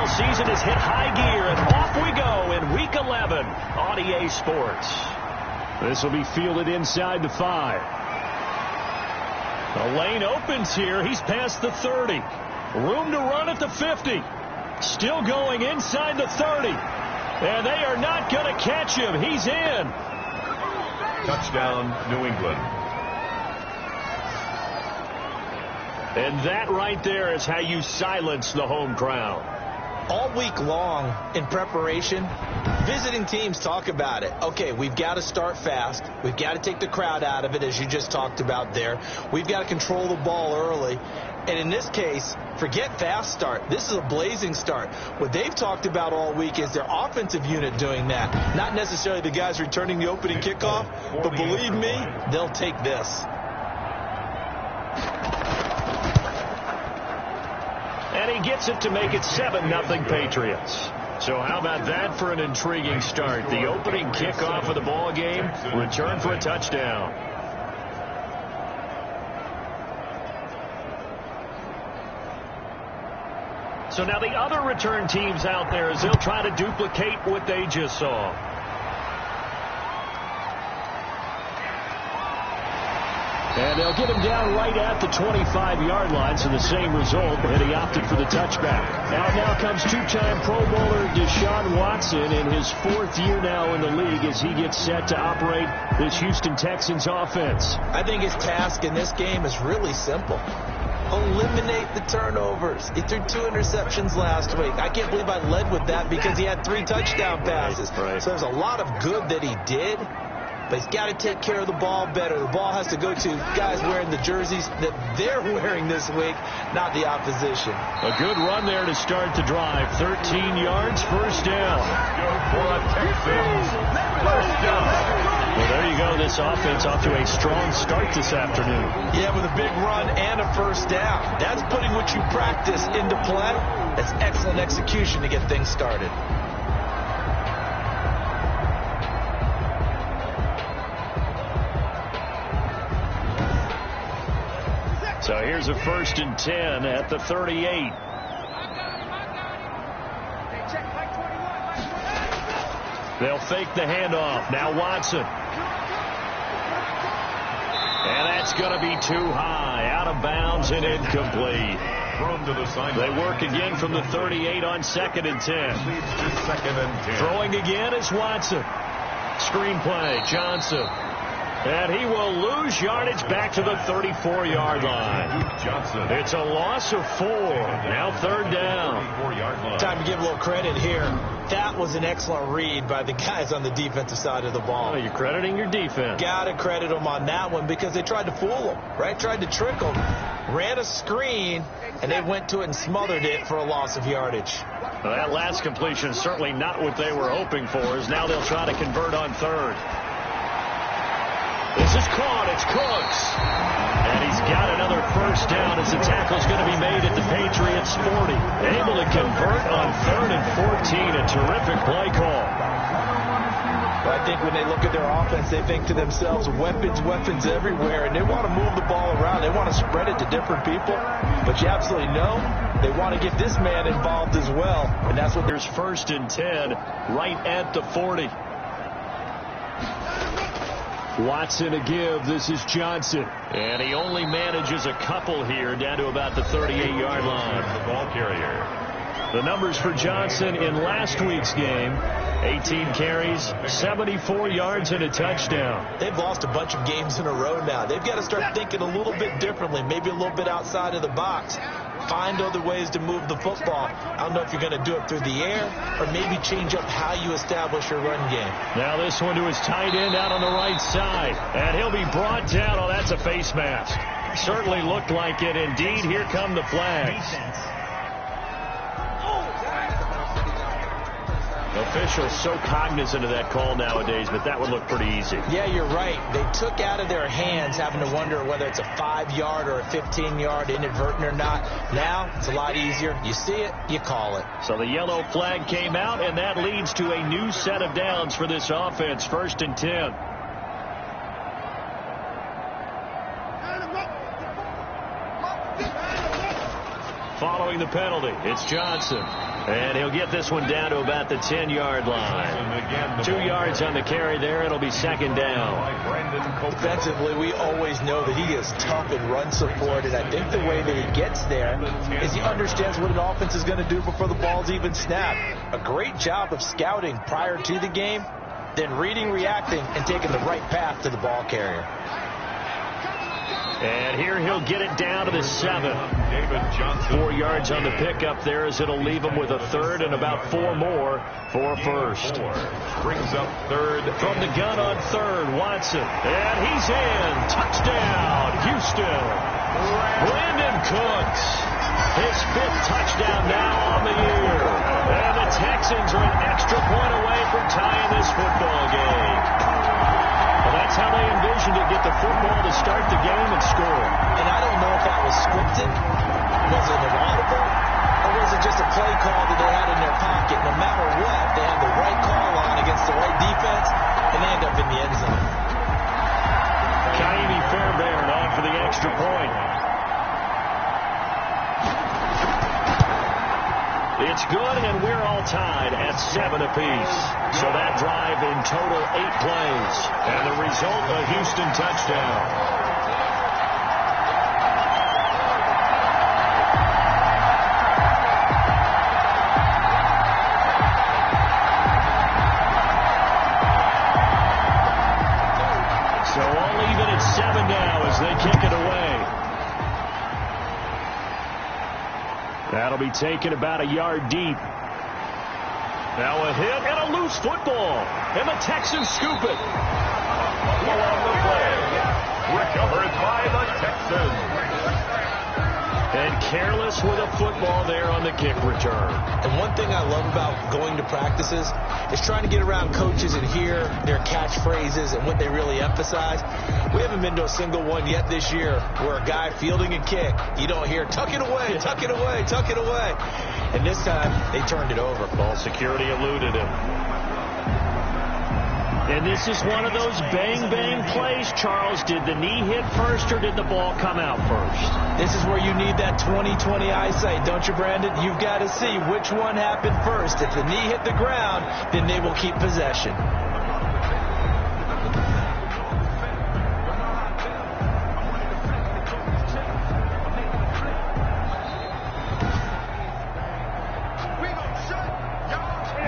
football season has hit high gear, and off we go in Week 11 on EA Sports. This will be fielded inside the 5. The lane opens here. He's past the 30. Room to run at the 50. Still going inside the 30. And they are not going to catch him. He's in. Touchdown, New England. And that right there is how you silence the home crowd. All week long in preparation, visiting teams talk about it. Okay, we've got to start fast. We've got to take the crowd out of it, as you just talked about there. We've got to control the ball early. And in this case, forget fast start. This is a blazing start. What they've talked about all week is their offensive unit doing that. Not necessarily the guys returning the opening kickoff, but believe me, they'll take this. And he gets it to make it 7-0 Patriots. So how about that for an intriguing start? The opening kickoff of the ball game, return for a touchdown. So now the other return teams out there, as they'll try to duplicate what they just saw. And they'll get him down right at the 25-yard line, so the same result, and he opted for the touchback. Now comes two-time Pro Bowler Deshaun Watson in his 4th year now in the league as he gets set to operate this Houston Texans offense. I think his task in this game is really simple. Eliminate the turnovers. He threw 2 interceptions last week. I can't believe I led with that because he had 3 touchdown passes. Right. So there's a lot of good that he did. But he's got to take care of the ball better. The ball has to go to guys wearing the jerseys that they're wearing this week, not the opposition. A good run there to start the drive. 13 yards, first down. For a Texans first down. Well, there you go. This offense off to a strong start this afternoon. Yeah, with a big run and a first down. That's putting what you practice into play. That's excellent execution to get things started. So here's a 1st and 10 at the 38. They'll fake the handoff. Now Watson. And that's going to be too high. Out of bounds and incomplete. They work again from the 38 on 2nd and 10. Throwing again is Watson. Screen play, Johnson. And he will lose yardage back to the 34-yard line. It's a loss of 4. Now 3rd down. Time to give a little credit here. That was an excellent read by the guys on the defensive side of the ball. Oh, you're crediting your defense. Got to credit them on that one because they tried to fool them, right? Tried to trick them. Ran a screen, and they went to it and smothered it for a loss of yardage. Well, that last completion is certainly not what they were hoping for, as now they'll try to convert on 3rd. This is caught. It's Cooks. And he's got another first down as the tackle's going to be made at the Patriots 40. Able to convert on 3rd and 14. A terrific play call. I think when they look at their offense, they think to themselves, weapons everywhere, and they want to move the ball around. They want to spread it to different people. But you absolutely know they want to get this man involved as well. And that's what there's 1st and 10 right at the 40. Watson a give. This is Johnson. And he only manages a couple here down to about the 38-yard line. The ball carrier. The numbers for Johnson in last week's game: 18 carries, 74 yards, and a touchdown. They've lost a bunch of games in a row now. They've got to start thinking a little bit differently, maybe a little bit outside of the box. Find other ways to move the football. I don't know if you're going to do it through the air or maybe change up how you establish your run game. Now this one to his tight end out on the right side. And he'll be brought down. Oh, that's a face mask. Certainly looked like it. Indeed, here come the flags. Officials so cognizant of that call nowadays, but that would look pretty easy. Yeah, you're right. They took out of their hands having to wonder whether it's a 5-yard or a 15-yard inadvertent or not. Now it's a lot easier. You see it, you call it. So the yellow flag came out, and that leads to a new set of downs for this offense. 1st and 10. Following the penalty, it's Johnson. And he'll get this one down to about the 10-yard line. 2 yards on the carry there. It'll be second down. Defensively, we always know that he is tough in run support, and I think the way that he gets there is he understands what an offense is going to do before the ball's even snapped. A great job of scouting prior to the game, then reading, reacting, and taking the right path to the ball carrier. And here he'll get it down to the 7. 4 yards on the pickup there as it'll leave him with a third and about 4 more for first. Brings up third. From the gun on third, Watson. And he's in. Touchdown, Houston. Brandon Cooks. His 5th touchdown now on the year. And the Texans are an extra point away from tying this football game. Well, that's how they envisioned it, get the football to start the game and score. And I don't know if that was scripted, was it an audible, or was it just a play call that they had in their pocket? No matter what, they have the right call on against the right defense, and they end up in the end zone. Kaimi Fairbairn on for the extra point. It's good, and we're all tied at 7 apiece. So that drive in total 8 plays. And the result, a Houston touchdown. So all even at 7 now as they kick it away. That'll be taken about a yard deep. Now a hit and a loose football. And the Texans scoop it. On the play. Recovered by the Texans. And careless with a football there on the kick return. And one thing I love about going to practices is trying to get around coaches and hear their catchphrases and what they really emphasize. We haven't been to a single one yet this year where a guy fielding a kick, you don't hear, tuck it away, tuck it away, tuck it away. And this time, they turned it over. Ball security eluded him. And this is one of those bang-bang plays, Charles. Did the knee hit first or did the ball come out first? This is where you need that 20/20 eyesight, don't you, Brandon? You've got to see which one happened first. If the knee hit the ground, then they will keep possession.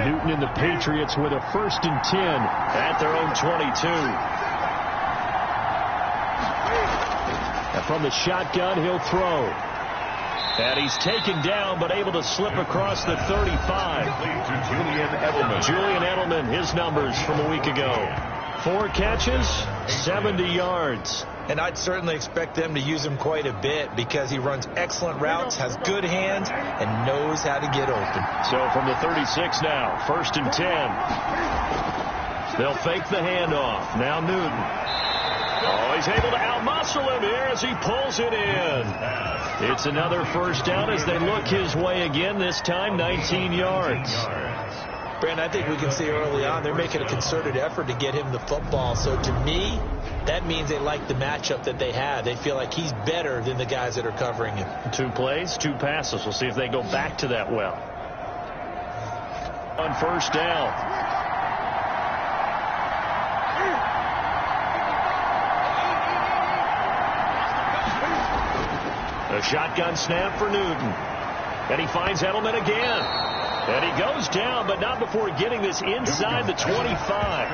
Newton and the Patriots with a 1st and 10 at their own 22. And from the shotgun, he'll throw. And he's taken down, but able to slip across the 35. Julian Edelman, his numbers from a week ago. 4 catches, 70 yards. And I'd certainly expect them to use him quite a bit because he runs excellent routes, has good hands, and knows how to get open. So from the 36 now, 1st and 10. They'll fake the handoff. Now Newton. Oh, he's able to outmuscle him here as he pulls it in. It's another first down as they look his way again, this time 19 yards. Brandon, I think we can see early on they're making a concerted effort to get him the football. So to me, that means they like the matchup that they have. They feel like he's better than the guys that are covering him. 2 plays, 2 passes. We'll see if they go back to that well. On 1st down. A shotgun snap for Newton. And he finds Edelman again. And he goes down, but not before getting this inside the 25.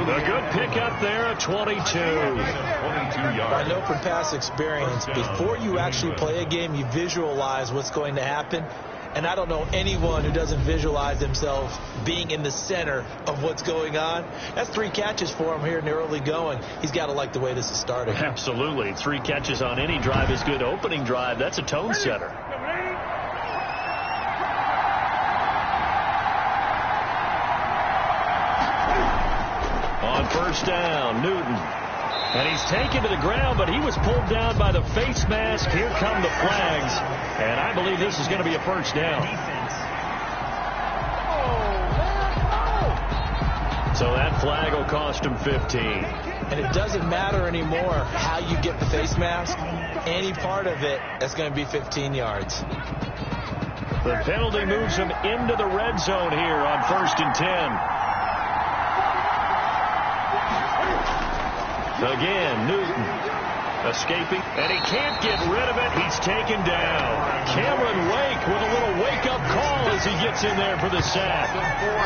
A good pickup there at 22. I know from past experience, before you actually play a game, you visualize what's going to happen. And I don't know anyone who doesn't visualize themselves being in the center of what's going on. That's 3 catches for him here in the early going. He's got to like the way this is starting. Absolutely. 3 catches on any drive is good. Opening drive, that's a tone setter. On 1st down, Newton. And he's taken to the ground, but he was pulled down by the face mask. Here come the flags. And I believe this is going to be a first down. So that flag will cost him 15. And it doesn't matter anymore how you get the face mask. Any part of it, that's going to be 15 yards. The penalty moves him into the red zone here on 1st and 10. Again, Newton escaping, and he can't get rid of it. He's taken down. Cameron Wake with a little wake-up call as he gets in there for the sack.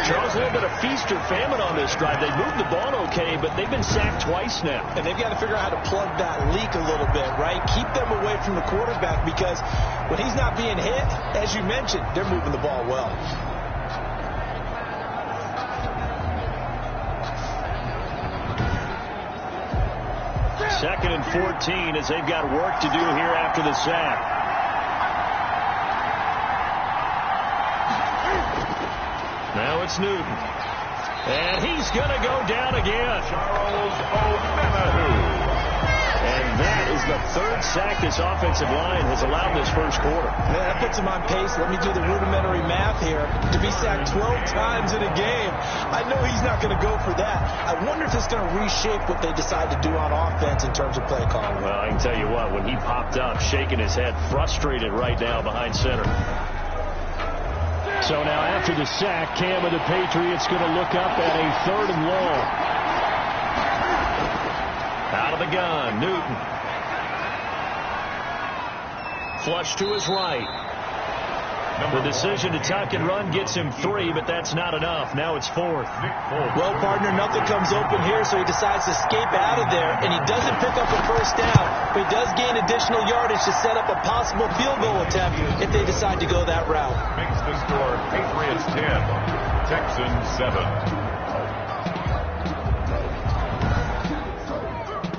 Charles, a little bit of feast or famine on this drive. They moved the ball okay, but they've been sacked twice now. And they've got to figure out how to plug that leak a little bit, right? Keep them away from the quarterback, because when he's not being hit, as you mentioned, they're moving the ball well. 2nd and 14 as they've got work to do here after the sack. Now it's Newton. And he's going to go down again. Charles O'Manahu. And that is the 3rd sack this offensive line has allowed this first quarter. Man, that puts him on pace. Let me do the rudimentary math here. To be sacked 12 times in a game, I know he's not going to go for that. I wonder if it's going to reshape what they decide to do on offense in terms of play calling. Well, I can tell you what, when he popped up, shaking his head, frustrated right now behind center. So now after the sack, Cam of the Patriots going to look up at a 3rd and long. Out of the gun, Newton. Flush to his right. The decision to tuck and run gets him 3, but that's not enough. Now it's 4th. Well, partner, nothing comes open here, so he decides to escape out of there, and he doesn't pick up a 1st down, but he does gain additional yardage to set up a possible field goal attempt if they decide to go that route. Makes the score Patriots 10, Texans 7.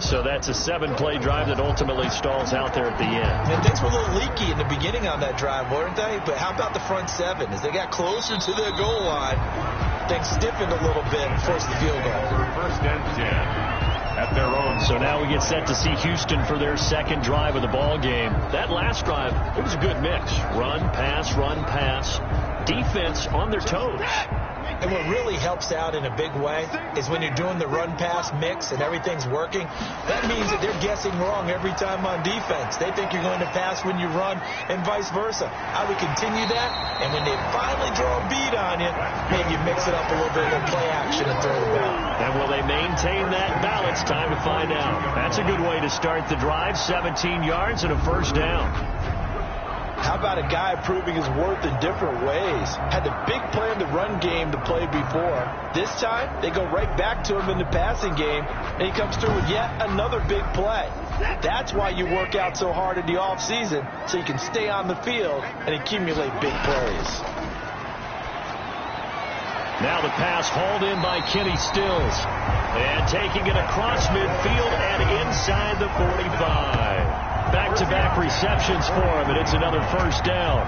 So that's a 7-play drive that ultimately stalls out there at the end. And things were a little leaky in the beginning on that drive, weren't they? But how about the front 7? As they got closer to their goal line, things stiffened a little bit and forced the field goal. 1st and 10 at their own. So now we get set to see Houston for their 2nd drive of the ball game. That last drive, it was a good mix. Run, pass, defense on their toes. And what really helps out in a big way is when you're doing the run-pass mix and everything's working, that means that they're guessing wrong every time on defense. They think you're going to pass when you run and vice versa. I would continue that, and when they finally draw a beat on you, maybe you mix it up a little bit, a little play action and throw the ball. And will they maintain that balance? Time to find out. That's a good way to start the drive. 17 yards and a 1st down. How about a guy proving his worth in different ways? Had the big play in the run game to play before. This time, they go right back to him in the passing game, and he comes through with yet another big play. That's why you work out so hard in the offseason, so you can stay on the field and accumulate big plays. Now the pass hauled in by Kenny Stills. And taking it across midfield and inside the 45. Back-to-back receptions for him, and it's another 1st down.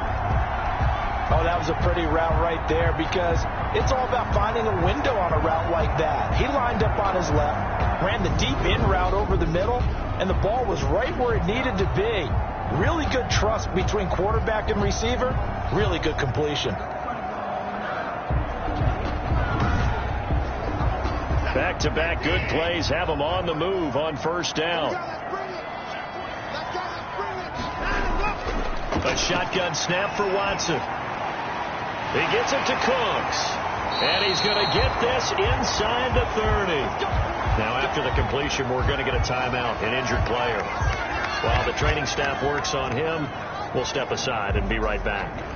Oh, that was a pretty route right there, because it's all about finding a window on a route like that. He lined up on his left, ran the deep in route over the middle, and the ball was right where it needed to be. Really good trust between quarterback and receiver. Really good completion. Back-to-back good plays have him on the move on 1st down. A shotgun snap for Watson. He gets it to Cooks. And he's going to get this inside the 30. Now, after the completion, we're going to get a timeout, an injured player. While the training staff works on him, we'll step aside and be right back.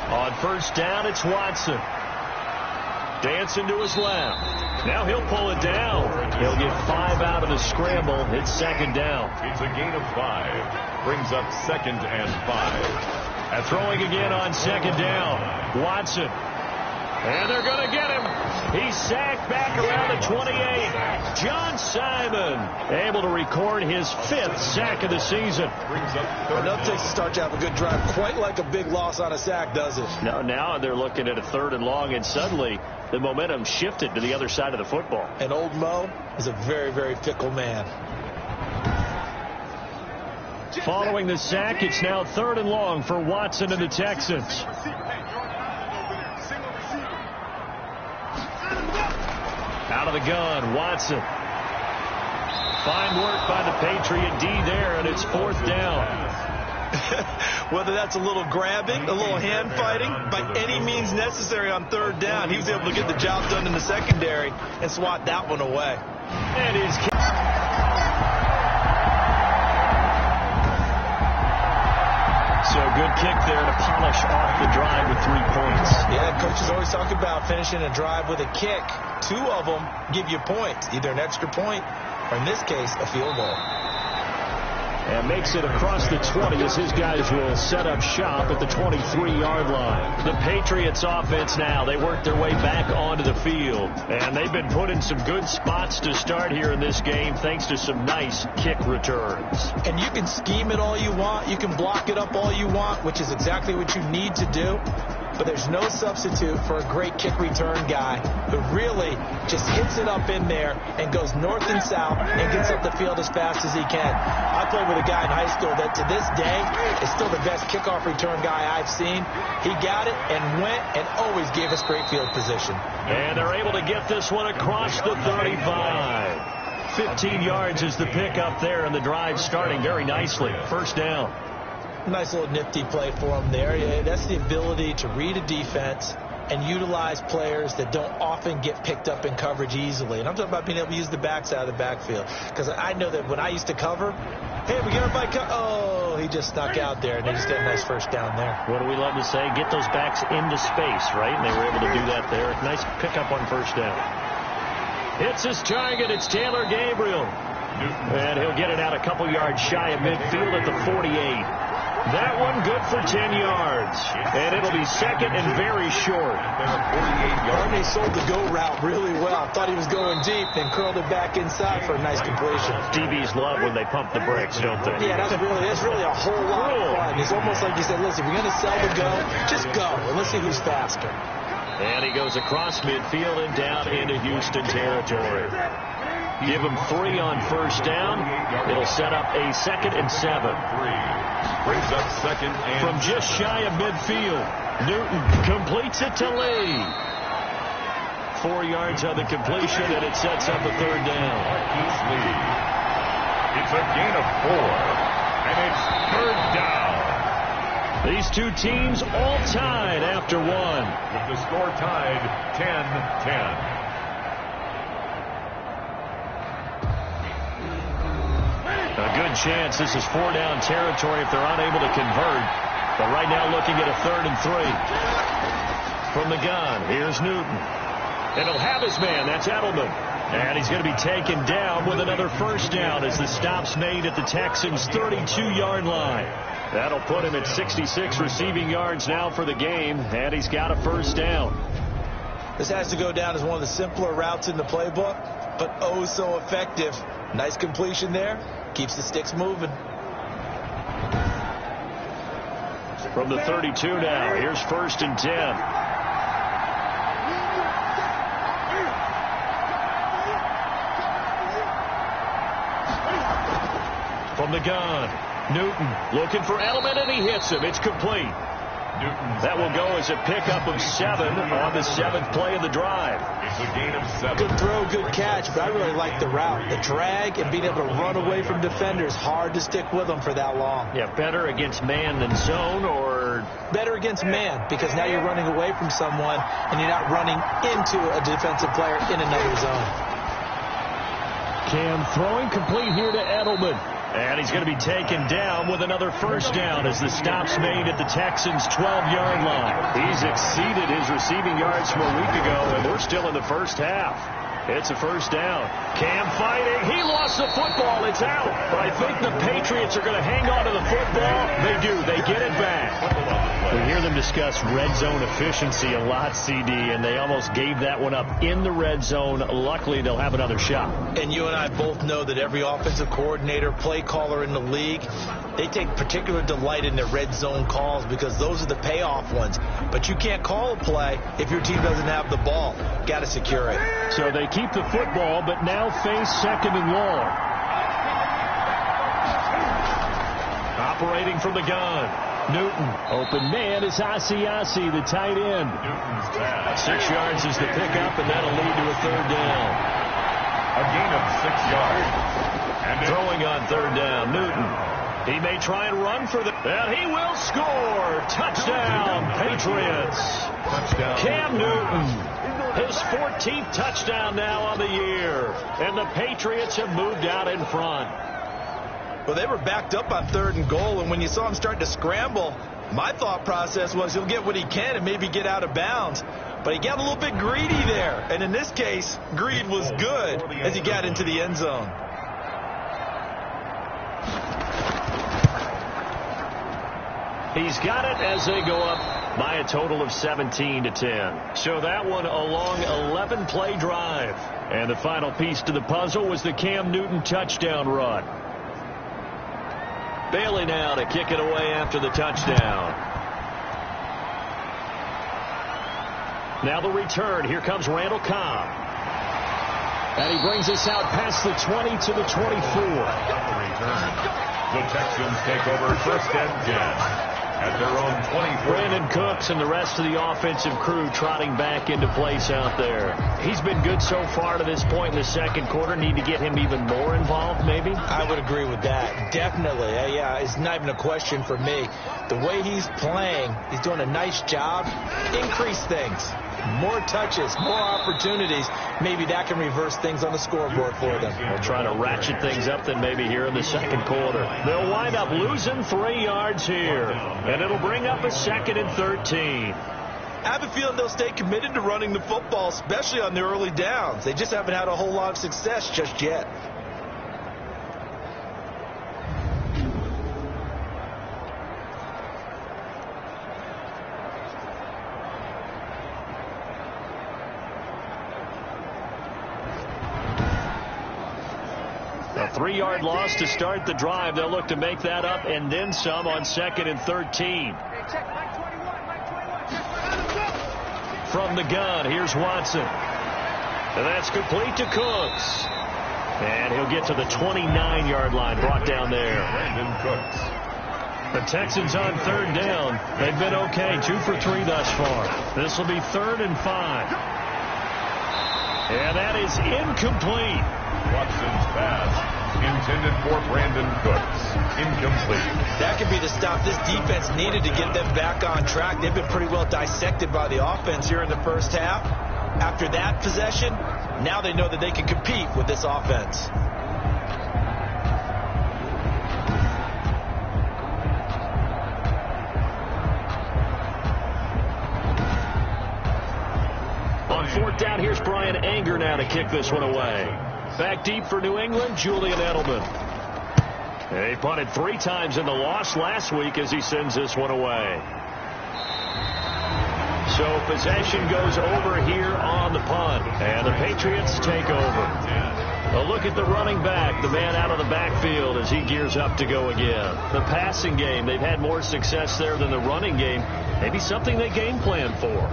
On 1st down, it's Watson. Dancing to his left. Now he'll pull it down. He'll get 5 out of the scramble. It's 2nd down. It's a gain of 5. Brings up 2nd and 5. And throwing again on 2nd down. Watson. And they're going to get him. He's sacked back around the 28. John Simon able to record his 5th sack of the season. Enough takes to start to have a good drive. Quite like a big loss on a sack, does it? Now they're looking at a 3rd and long, and suddenly the momentum shifted to the other side of the football. And old Mo is a very, very fickle man. Following the sack, it's now 3rd and long for Watson and the Texans. Out of the gun, Watson. Fine work by the Patriot D there, and it's 4th down. Whether that's a little grabbing, a little hand fighting, by any means necessary on 3rd down, he was able to get the job done in the secondary and swat that one away. And his so good kick there to polish off the drive with 3 points. Yeah, coaches always talk about finishing a drive with a kick. 2 of them give you points, either an extra point or, in this case, a field goal. And makes it across the 20 as his guys will set up shop at the 23-yard line. The Patriots offense now, they work their way back onto the field. And they've been put in some good spots to start here in this game thanks to some nice kick returns. And you can scheme it all you want. You can block it up all you want, which is exactly what you need to do. But there's no substitute for a great kick return guy who really just hits it up in there and goes north and south and gets up the field as fast as he can. I played with a guy in high school that to this day is still the best kickoff return guy I've seen. He got it and went and always gave us great field position. And they're able to get this one across the 35. 15 yards is the pickup there, and the drive starting very nicely. 1st down. Nice little nifty play for him there. Yeah, that's the ability to read a defense and utilize players that don't often get picked up in coverage easily. And I'm talking about being able to use the backside of the backfield. Because I know that when I used to cover, hey, we got everybody oh, he just snuck out there, and they just got a nice 1st down there. What do we love to say? Get those backs into space, right? And they were able to do that there. Nice pickup on 1st down. Hits his target. It's Taylor Gabriel. And he'll get it out a couple yards shy of midfield at the 48. That one good for 10 yards. And it'll be 2nd and very short. They sold the go route really well. Thought he was going deep, then curled it back inside for a nice completion. DBs love when they pump the brakes, don't they? Yeah, that's really a whole lot of fun. It's almost like you said, listen, if you're going to sell the go, just go, and let's see who's faster. And he goes across midfield and down into Houston territory. Give him 3 on 1st down. It'll set up a 2nd and 7. Brings up 2nd and from just shy of midfield. Newton completes it to Lee. 4 yards on the completion, and it sets up a 3rd down. It's a gain of 4, and it's 3rd down. These 2 teams all tied after 1. With the score tied 10-10. A good chance this is 4-down territory if they're unable to convert. But right now looking at a 3rd and 3. From the gun, here's Newton. And he'll have his man. That's Edelman. And he's going to be taken down with another 1st down as the stop's made at the Texans' 32-yard line. That'll put him at 66 receiving yards now for the game. And he's got a 1st down. This has to go down as one of the simpler routes in the playbook, but oh so effective. Nice completion there. Keeps the sticks moving. From the 32 now, here's 1st and 10. From the gun, Newton looking for Edelman, and he hits him. It's complete. That will go as a pickup of 7 on the 7th play of the drive. It's a gain of 7. Good throw, good catch, but I really like the route. The drag and being able to run away from defenders. Hard to stick with them for that long. Yeah, better against man than zone, or? Better against man, because now you're running away from someone and you're not running into a defensive player in another zone. Cam throwing complete here to Edelman. And he's going to be taken down with another 1st down as the stop's made at the Texans' 12-yard line. He's exceeded his receiving yards from a week ago, and we're still in the 1st half. It's a 1st down. Cam fighting. He lost the football. It's out. But I think the Patriots are going to hang on to the football. They do. They get it back. We hear them discuss red zone efficiency a lot, CD, and they almost gave that one up in the red zone. Luckily, they'll have another shot. And you and I both know that every offensive coordinator, play caller in the league, they take particular delight in their red zone calls because those are the payoff ones. But you can't call a play if your team doesn't have the ball. Got to secure it. So they keep the football, but now face 2nd and long. operating from the gun. Newton. Open man is Asiasi, the tight end. 6 yards is the pickup, and that'll lead to a third down. A gain of 6 yards. And throwing on third down, Newton. He may try and run for the... And he will score. Touchdown, Patriots. Touchdown. Cam Newton. His 14th touchdown now on the year. And the Patriots have moved out in front. Well, they were backed up on 3rd and goal, and when you saw him start to scramble, my thought process was he'll get what he can and maybe get out of bounds. But he got a little bit greedy there. And in this case, greed was good as he got into the end zone. He's got it as they go up by a total of 17-10. So that one a long 11-play drive. And the final piece to the puzzle was the Cam Newton touchdown run. Bailey now to kick it away after the touchdown. Now the return. Here comes Randall Cobb. And he brings us out past the 20 to the 24. The Texans take over 1st and 10. At their own 24. Brandon Cooks and the rest of the offensive crew trotting back into place out there. He's been good so far to this point in the second quarter. Need to get him even more involved, maybe? I would agree with that. Definitely. Yeah, it's not even a question for me. The way he's playing, he's doing a nice job. Increase things. More touches, more opportunities. Maybe that can reverse things on the scoreboard for them. We'll try to ratchet things up then maybe here in the second quarter. They'll wind up losing 3 yards here. And it'll bring up a 2nd and 13. I have a feeling they'll stay committed to running the football, especially on the early downs. They just haven't had a whole lot of success just yet. A 3-yard loss to start the drive. They'll look to make that up and then some on 2nd and 13. From the gun, here's Watson. And that's complete to Cooks. And he'll get to the 29-yard line, brought down there. Brandon Cooks. The Texans on 3rd down. They've been okay, 2 for 3 thus far. This will be 3rd and 5. And that is incomplete. Watson's pass intended for Brandon Cooks. Incomplete. That could be the stop this defense needed to get them back on track. They've been pretty well dissected by the offense here in the first half. After that possession, now they know that they can compete with this offense. On 4th down, here's Brian Anger now to kick this one away. Back deep for New England, Julian Edelman. He punted 3 times in the loss last week as he sends this one away. So possession goes over here on the punt, and the Patriots take over. A look at the running back, the man out of the backfield as he gears up to go again. The passing game, they've had more success there than the running game. Maybe something they game plan for.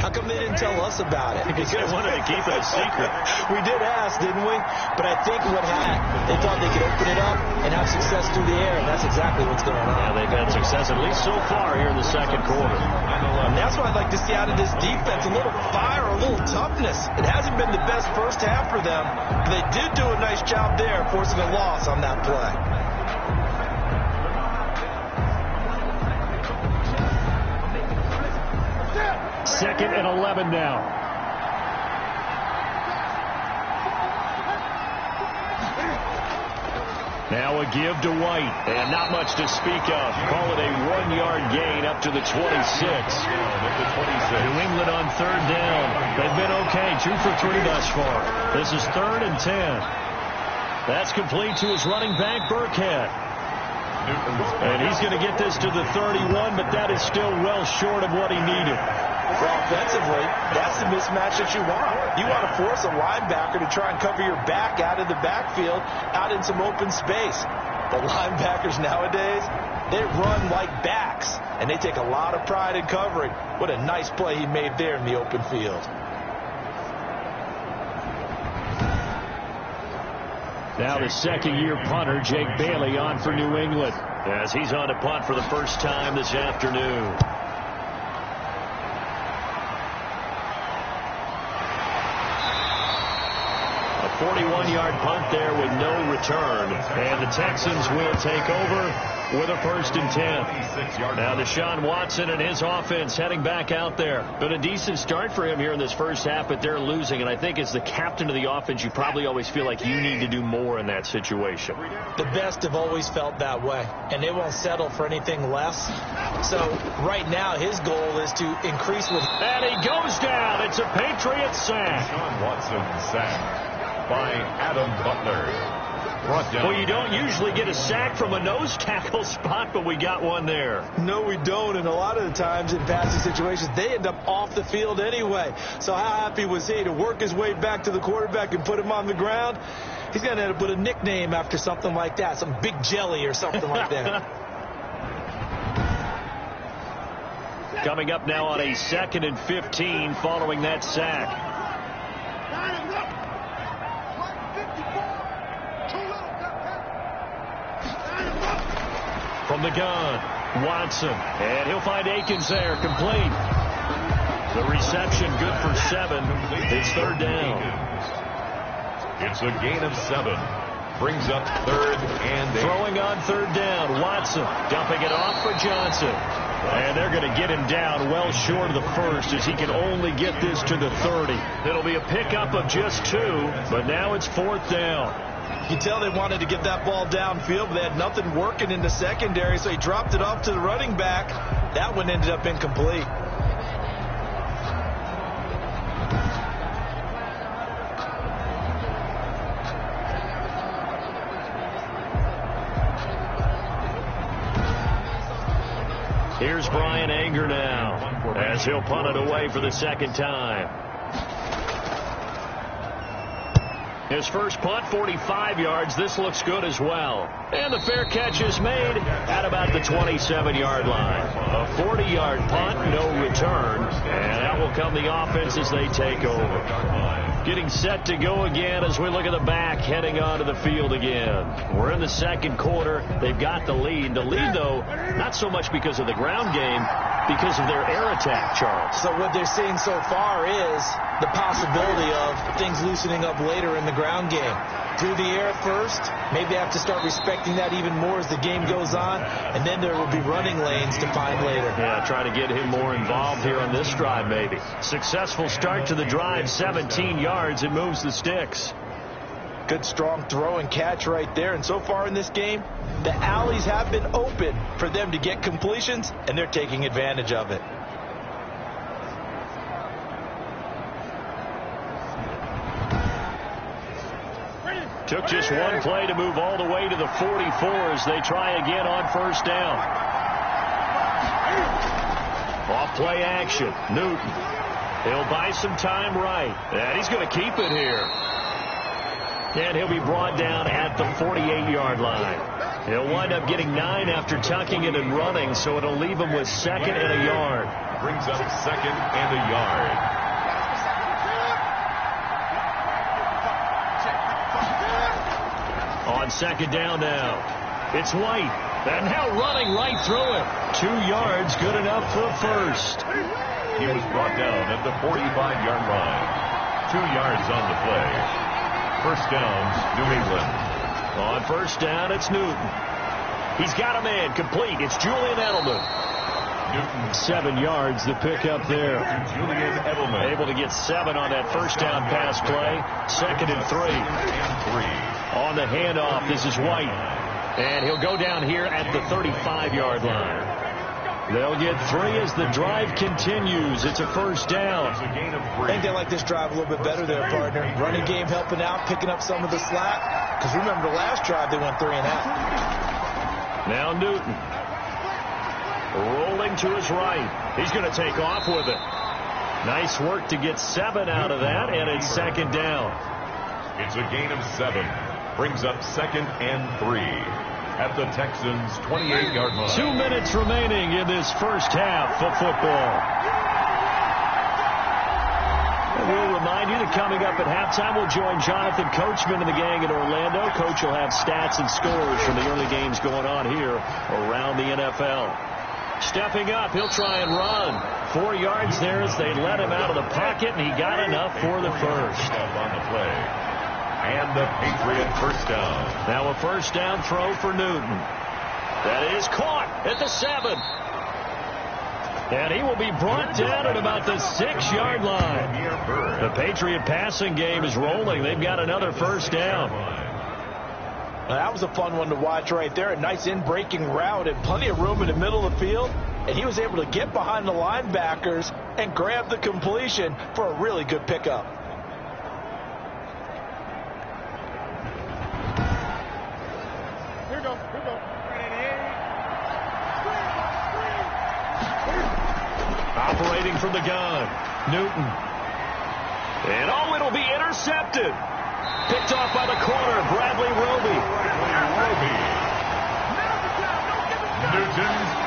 How come they didn't tell us about it? Because they wanted to keep it a secret. We did ask, didn't we? But I think what happened, they thought they could open it up and have success through the air, and that's exactly what's going on. Yeah, they've had success at least so far here in the second quarter. And that's what I'd like to see out of this defense, a little fire, a little toughness. It hasn't been the best first half for them, but they did do a nice job there forcing a loss on that play. 2nd and 11 now. Now a give to White, and not much to speak of. Call it a 1-yard gain up to the 26. New England on 3rd down. They've been okay, 2 for 3 thus far. This is 3rd and 10. That's complete to his running back, Burkhead. And he's going to get this to the 31, but that is still well short of what he needed. Well, offensively, that's the mismatch that you want. You want to force a linebacker to try and cover your back out of the backfield, out in some open space. The linebackers nowadays, they run like backs, and they take a lot of pride in covering. What a nice play he made there in the open field. Now the second-year punter, Jake Bailey, on for New England, as he's on to punt for the first time this afternoon. A 41-yard punt there with no return. And the Texans will take over with a 1st and 10. Now Deshaun Watson and his offense heading back out there. Been a decent start for him here in this first half, but they're losing. And I think as the captain of the offense, you probably always feel like you need to do more in that situation. The best have always felt that way, and they won't settle for anything less. So right now his goal is to increase with. And he goes down. It's a Patriots sack. Deshaun Watson sacked by Adam Butler. Well, you don't usually get a sack from a nose tackle spot, but we got one there. No, we don't, and a lot of the times in passing situations, they end up off the field anyway. So how happy was he to work his way back to the quarterback and put him on the ground? He's going to end up with a nickname after something like that, some Big Jelly or something like that. Coming up now on a 2nd and 15 following that sack. From the gun, Watson, and he'll find Akins there, complete. The reception good for 7. It's 3rd down. It's a gain of 7. Brings up 3rd and 8. Throwing on 3rd down, Watson dumping it off for Johnson. And they're going to get him down well short of the 1st as he can only get this to the 30. It'll be a pickup of just 2, but now it's 4th down. You tell they wanted to get that ball downfield, but they had nothing working in the secondary, so he dropped it off to the running back. That one ended up incomplete. Here's Brian Anger now, as he'll punt it away for the 2nd time. His first punt, 45 yards. This looks good as well. And the fair catch is made at about the 27-yard line. A 40-yard punt, no return. And that will come the offense as they take over. Getting set to go again as we look at the back heading onto the field again. We're in the 2nd quarter. They've got the lead. The lead, though, not so much because of the ground game, because of their air attack, Charles. So what they're seeing so far is the possibility of things loosening up later in the ground game. Through the air first, maybe have to start respecting that even more as the game goes on, and then there will be running lanes to find later. Yeah, try to get him more involved here on this drive maybe. Successful start to the drive, 17 yards, and moves the sticks. Good strong throw and catch right there, and so far in this game, the alleys have been open for them to get completions, and they're taking advantage of it. Took just one play to move all the way to the 44 as they try again on 1st down. Off play action. Newton. He'll buy some time right. And he's going to keep it here. And he'll be brought down at the 48-yard line. He'll wind up getting 9 after tucking it and running, so it'll leave him with 2nd and a yard. Brings up 2nd and a yard. On 2nd down now, it's White. And now running right through it. 2 yards, good enough for a 1st. He was brought down at the 45-yard line. 2 yards on the play. 1st down, New England. On 1st down, it's Newton. He's got a man complete. It's Julian Edelman. Newton. 7 yards, the pickup there. Julian Edelman. Able to get 7 on that 1st down pass play. 2nd and 3. On the handoff, this is White. And he'll go down here at the 35-yard line. They'll get 3 as the drive continues. It's a 1st down. I think they like this drive a little bit better there, partner. Running game helping out, picking up some of the slack. Because remember the last drive, they went 3 and out. Now Newton. Rolling to his right. He's going to take off with it. Nice work to get 7 out of that, and it's 2nd down. It's a gain of 7. Brings up 2nd and 3 at the Texans' 28-yard line. 2 minutes remaining in this first half of football. And we'll remind remind you that coming up at halftime, we'll join Jonathan Coachman and the gang in Orlando. Coach will have stats and scores from the early games going on here around the NFL. Stepping up, he'll try and run. 4 yards there as they let him out of the pocket, and he got enough for the first. On the play. And the Patriot first down. Now a first down throw for Newton. That is caught at the 7. And he will be brought down at about the 6-yard line. The Patriot passing game is rolling. They've got another first down. That was a fun one to watch right there. A nice in-breaking route and plenty of room in the middle of the field. And he was able to get behind the linebackers and grab the completion for a really good pickup. Here goes. Operating from the gun, Newton. And it'll be intercepted. Picked off by the corner, Bradley Roby.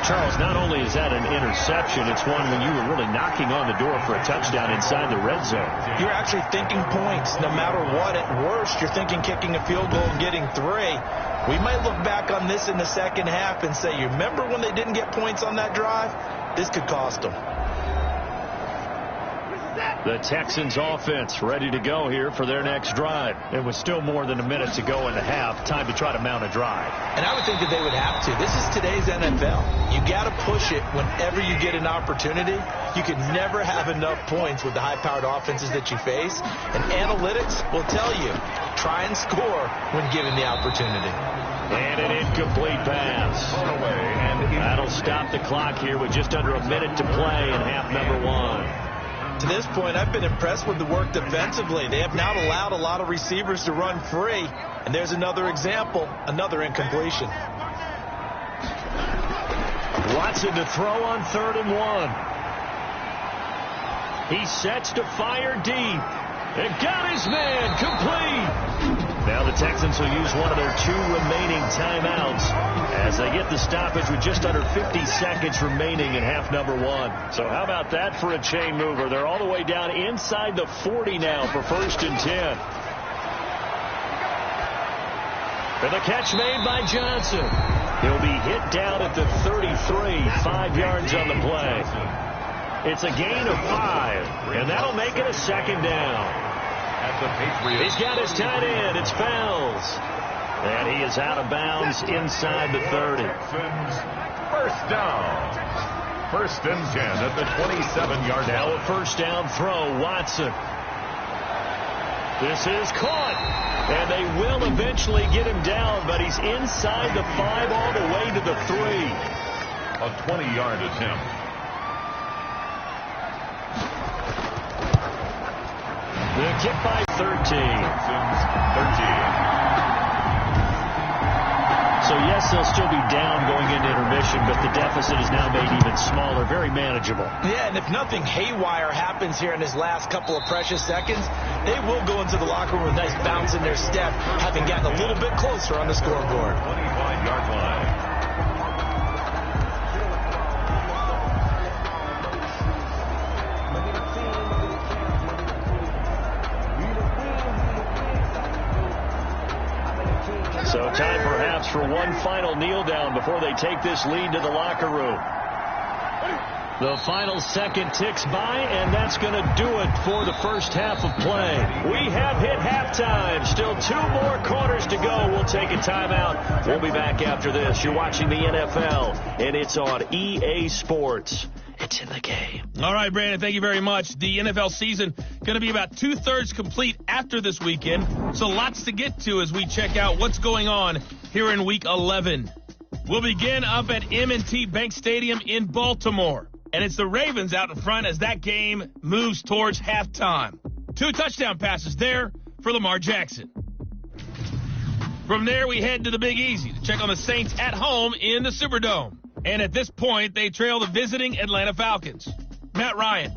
Charles, not only is that an interception, it's one when you were really knocking on the door for a touchdown inside the red zone. You're actually thinking points. No matter what, at worst, you're thinking kicking a field goal and getting 3. We might look back on this in the second half and say, you remember when they didn't get points on that drive? This could cost them. The Texans offense ready to go here for their next drive. It was still more than a minute to go in the half. Time to try to mount a drive. And I would think that they would have to. This is today's NFL. You got to push it whenever you get an opportunity. You can never have enough points with the high-powered offenses that you face. And analytics will tell you, try and score when given the opportunity. And an incomplete pass. That'll stop the clock here with just under a minute to play in half number 1. To this point, I've been impressed with the work defensively. They have not allowed a lot of receivers to run free. And there's another example, another incompletion. Watson to throw on 3rd and 1. He sets to fire deep. And got his man complete. Now the Texans will use one of their 2 remaining timeouts as they get the stoppage with just under 50 seconds remaining in half number 1. So how about that for a chain mover? They're all the way down inside the 40 now for 1st and 10. And the catch made by Johnson. He'll be hit down at the 33, 5 yards on the play. It's a gain of 5, and that'll make it a 2nd down. He's got his tight end. It's Fells. And he is out of bounds inside the 30. First down. 1st and 10 at the 27-yard line. Now a first down throw. Watson. This is caught. And they will eventually get him down, but he's inside the 5 all the way to the 3. A 20-yard attempt. The kick by 13. 13. So, yes, they'll still be down going into intermission, but the deficit is now made even smaller, very manageable. Yeah, and if nothing haywire happens here in his last couple of precious seconds, they will go into the locker room with a nice bounce in their step, having gotten a little bit closer on the scoreboard. 25-yard line. So time perhaps for one final kneel down before they take this lead to the locker room. The final second ticks by, and that's going to do it for the first half of play. We have hit halftime. Still 2 more quarters to go. We'll take a timeout. We'll be back after this. You're watching the NFL, and it's on EA Sports. It's in the game. All right, Brandon, thank you very much. The NFL season going to be about 2/3 complete after this weekend. So lots to get to as we check out what's going on here in Week 11. We'll begin up at M&T Bank Stadium in Baltimore. And it's the Ravens out in front as that game moves towards halftime. 2 touchdown passes there for Lamar Jackson. From there, we head to the Big Easy to check on the Saints at home in the Superdome. And at this point, they trail the visiting Atlanta Falcons. Matt Ryan,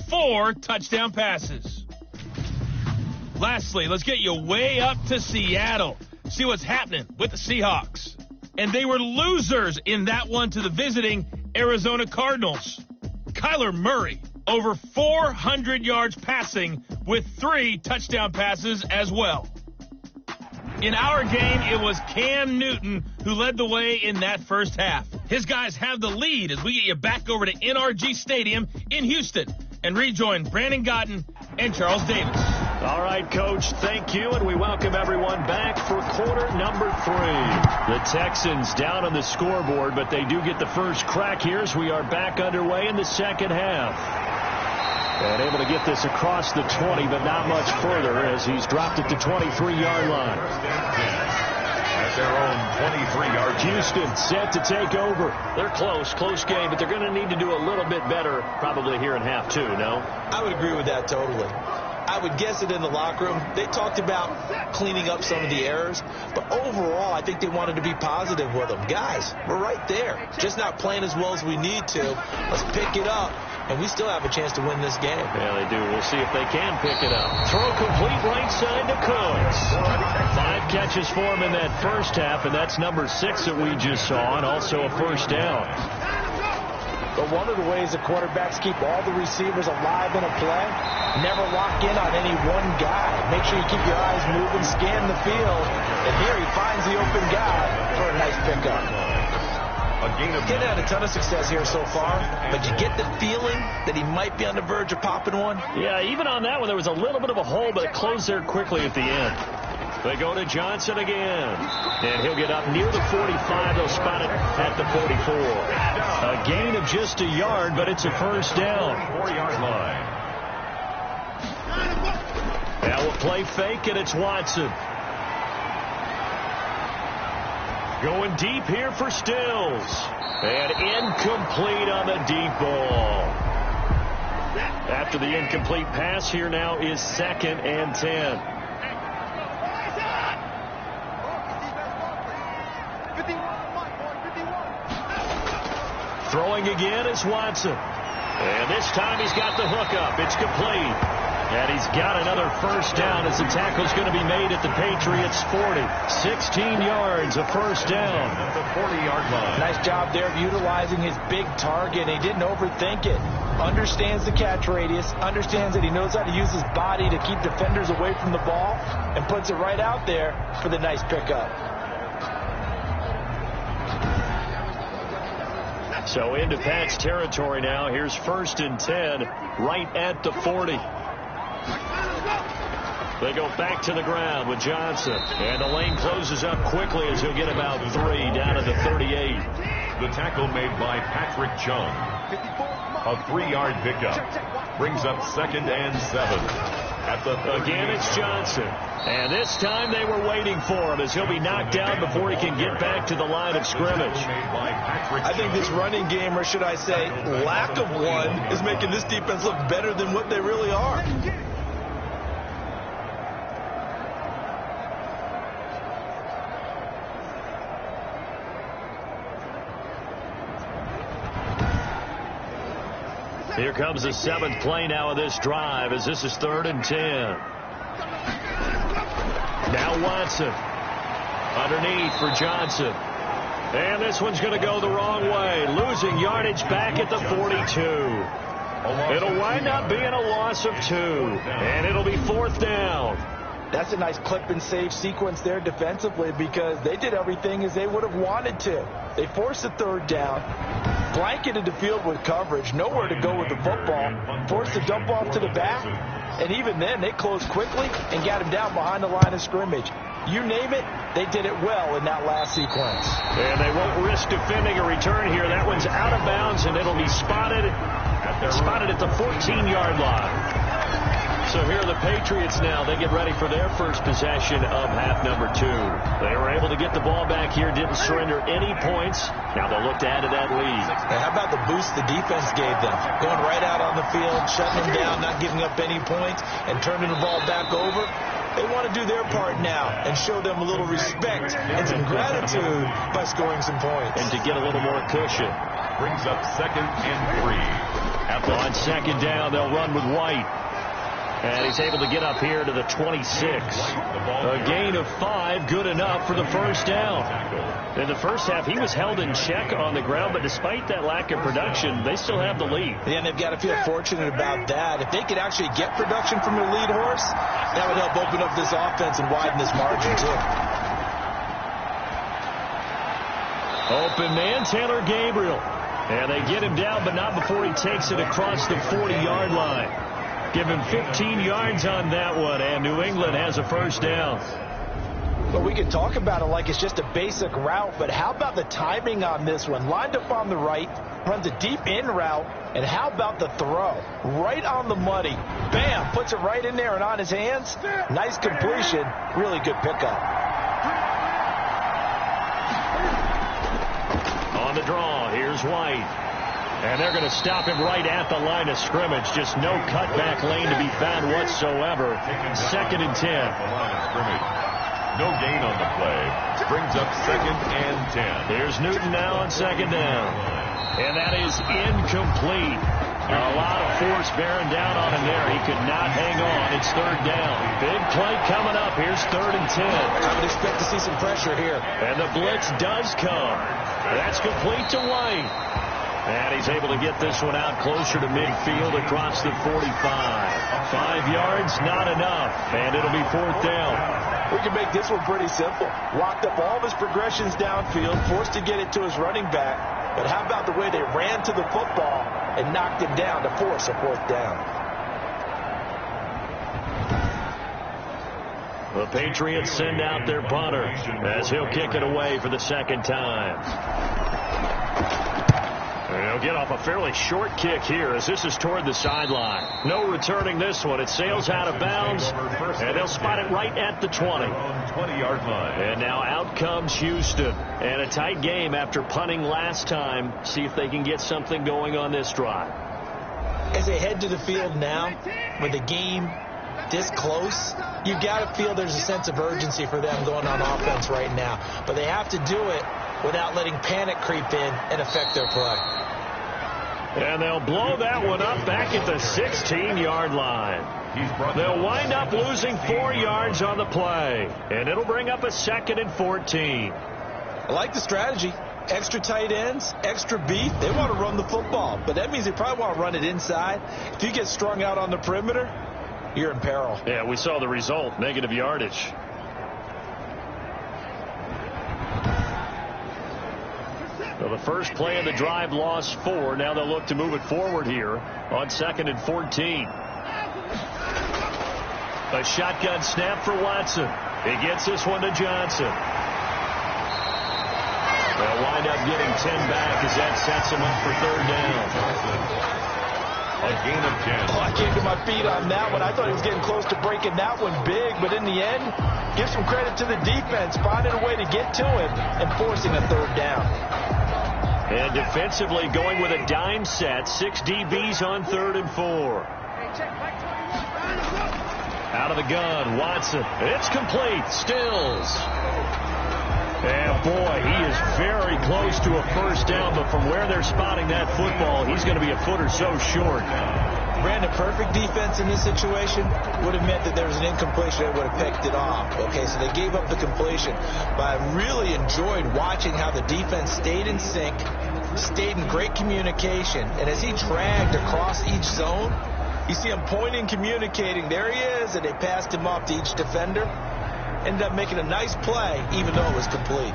4 touchdown passes. Lastly, let's get you way up to Seattle. See what's happening with the Seahawks. And they were losers in that one to the visiting Arizona Cardinals. Kyler Murray, over 400 yards passing with 3 touchdown passes as well. In our game, it was Cam Newton who led the way in that first half. His guys have the lead as we get you back over to NRG Stadium in Houston and rejoin Brandon Godden and Charles Davis. All right, Coach, thank you, and we welcome everyone back for quarter number 3. The Texans down on the scoreboard, but they do get the first crack here as we are back underway in the second half. And able to get this across the 20, but not much further as he's dropped at the 23-yard line. At their own 23-yard. Houston set to take over. They're close game, but they're going to need to do a little bit better probably here in half 2, no? I would agree with that totally. I would guess it in the locker room. They talked about cleaning up some of the errors, but overall, I think they wanted to be positive with them. Guys, we're right there. Just not playing as well as we need to. Let's pick it up, and we still have a chance to win this game. Yeah, they do. We'll see if they can pick it up. Throw complete right side to Cooks. 5 catches for him in that first half, and that's number 6 that we just saw, and also a first down. But one of the ways the quarterbacks keep all the receivers alive in a play, never lock in on any one guy. Make sure you keep your eyes moving, scan the field, and here he finds the open guy for a nice pickup. He's had a ton of success here so far, but you get the feeling that he might be on the verge of popping one. Yeah, even on that one, there was a little bit of a hole, but it closed there quickly at the end. They go to Johnson again, and he'll get up near the 45. They'll spot it at the 44. A gain of just a yard, but it's a first down. 4-yard line. Now we'll play fake, and it's Watson. Going deep here for Stills. And incomplete on the deep ball. After the incomplete pass, here now is 2nd and 10. Throwing again is Watson. And this time he's got the hook up. It's complete. And he's got another first down as the tackle's going to be made at the Patriots' 40. 16 yards, a first down. At the 40-yard line. Nice job there of utilizing his big target. He didn't overthink it. Understands the catch radius. Understands that he knows how to use his body to keep defenders away from the ball. And puts it right out there for the nice pickup. So into Pat's territory now. Here's 1st and 10 right at the 40. They go back to the ground with Johnson. And the lane closes up quickly as he'll get about 3 down to the 38. The tackle made by Patrick Chung. A 3-yard pickup. Brings up 2nd and 7. At the again, it's Johnson. And this time they were waiting for him as he'll be knocked down before he can get back to the line of scrimmage. I think this running game, or should I say lack of one, is making this defense look better than what they really are. Here comes the 7th play now of this drive as this is 3rd and 10. Now Watson underneath for Johnson. And this one's going to go the wrong way. Losing yardage back at the 42. It'll wind up being a loss of 2. And it'll be 4th down. That's a nice clip and save sequence there defensively because they did everything as they would have wanted to. They forced the 3rd down, blanketed the field with coverage, nowhere to go with the football, forced the dump off to the back, and even then they closed quickly and got him down behind the line of scrimmage. You name it, they did it well in that last sequence. And they won't risk defending a return here. That one's out of bounds, and it'll be spotted at the 14-yard line. So here are the Patriots now. They get ready for their first possession of half number 2. They were able to get the ball back here, didn't surrender any points. Now they'll look to add to that lead. And how about the boost the defense gave them? Going right out on the field, shutting them down, not giving up any points, and turning the ball back over. They want to do their part now and show them a little respect and some gratitude by scoring some points. And to get a little more cushion. Brings up 2nd and 3. On 2nd down, they'll run with White. And he's able to get up here to the 26. A gain of 5, good enough for the first down. In the first half, he was held in check on the ground, but despite that lack of production, they still have the lead. Yeah, and they've got to feel fortunate about that. If they could actually get production from their lead horse, that would help open up this offense and widen this margin, too. Open man, Taylor Gabriel. And they get him down, but not before he takes it across the 40-yard line. Give him 15 yards on that one, and New England has a first down. But we can talk about it like it's just a basic route, but how about the timing on this one? Lined up on the right, runs a deep in route, and how about the throw? Right on the money. Bam! Puts it right in there and on his hands. Nice completion. Really good pickup. On the draw, here's White. And they're going to stop him right at the line of scrimmage. Just no cutback lane to be found whatsoever. 2nd and 10. No gain on the play. Brings up 2nd and 10. Here's Newton now on 2nd down. And that is incomplete. A lot of force bearing down on him there. He could not hang on. It's 3rd down. Big play coming up. Here's 3rd and 10. I would expect to see some pressure here. And the blitz does come. That's complete to White. And he's able to get this one out closer to midfield across the 45. 5 yards, not enough. And it'll be 4th down. We can make this one pretty simple. Locked up all of his progressions downfield, forced to get it to his running back. But how about the way they ran to the football and knocked him down to force a 4th down? The Patriots send out their punter as he'll kick it away for the 2nd time. He'll get off a fairly short kick here as this is toward the sideline. No returning this one. It sails out of bounds, and they'll spot it right at the 20. 20-yard line. And now out comes Houston. And a tight game after punting last time. See if they can get something going on this drive. As they head to the field now, with the game this close, you've got to feel there's a sense of urgency for them going on offense right now. But they have to do it without letting panic creep in and affect their play. And they'll blow that one up back at the 16-yard line. They'll wind up losing 4 yards on the play. And it'll bring up a 2nd and 14. I like the strategy. Extra tight ends, extra beef. They want to run the football. But that means they probably want to run it inside. If you get strung out on the perimeter, you're in peril. Yeah, we saw the result. Negative yardage. So the first play of the drive lost 4. Now they'll look to move it forward here on 2nd and 14. A shotgun snap for Watson. He gets this one to Johnson. They'll wind up getting 10 back as that sets him up for 3rd down. A gain of 10. Oh, I came to my feet on that one. I thought he was getting close to breaking that one big, but in the end, give some credit to the defense, finding a way to get to him and forcing a 3rd down. And defensively going with a dime set. 6 DBs on 3rd and 4. Out of the gun, Watson. It's complete. Stills. And boy, he is very close to a first down, but from where they're spotting that football, he's going to be a foot or so short. Brandon, perfect defense in this situation would have meant that there was an incompletion that would have picked it off. Okay, so they gave up the completion. But I really enjoyed watching how the defense stayed in sync, stayed in great communication. And as he dragged across each zone, you see him pointing, communicating. There he is, and they passed him off to each defender. Ended up making a nice play, even though it was complete.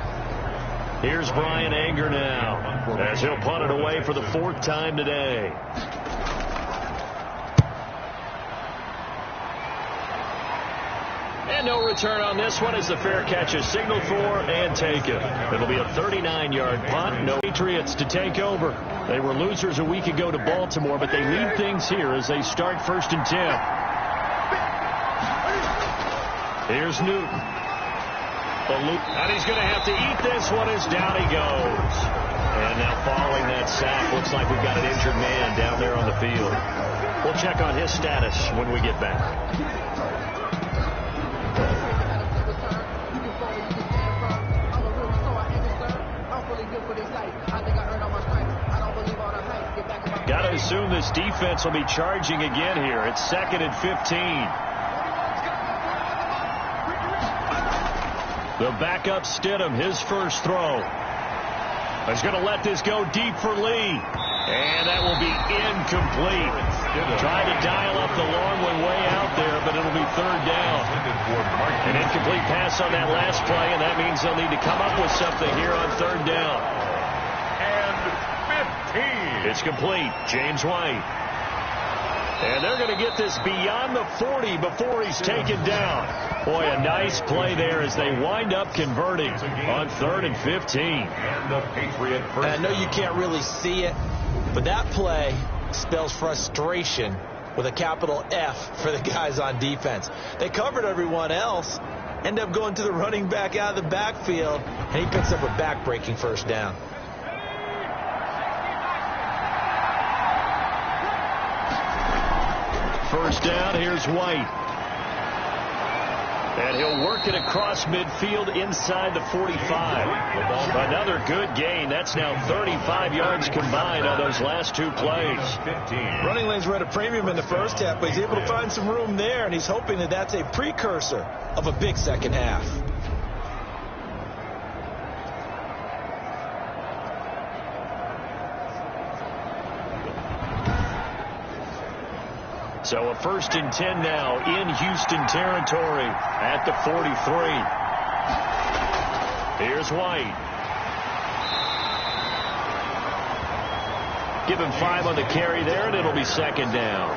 Here's Brian Anger now, as he'll punt it away for the 4th time today. And no return on this one as the fair catch is signaled for and taken. It'll be a 39-yard punt. No Patriots to take over. They were losers a week ago to Baltimore, but they lead things here as they start 1st and 10. Here's Newton. And he's going to have to eat this one as down he goes. And now following that sack, looks like we've got an injured man down there on the field. We'll check on his status when we get back. I think I earned all my stripes. I don't believe all the hype. Get back in my Got to assume this defense will be charging again here. It's 2nd and 15. The backup Stidham, his first throw. He's going to let this go deep for Lee. And that will be incomplete. Trying to dial up the long one way out there, but it'll be 3rd down. An incomplete pass on that last play, and that means they'll need to come up with something here on 3rd down. And 15. It's complete. James White. And they're going to get this beyond the 40 before he's taken down. Boy, a nice play there as they wind up converting on 3rd and 15. And the Patriot first. I know you can't really see it, but that play spells frustration with a capital F for the guys on defense. They covered everyone else, end up going to the running back out of the backfield, and he picks up a back-breaking 1st down. First down, here's White. And he'll work it across midfield inside the 45. Another good gain. That's now 35 yards combined on those last 2 plays. Running lanes were at a premium in the first half, but he's able to find some room there, and he's hoping that that's a precursor of a big second half. So a 1st and 10 now in Houston territory at the 43. Here's White. Give him 5 on the carry there, and it'll be 2nd down.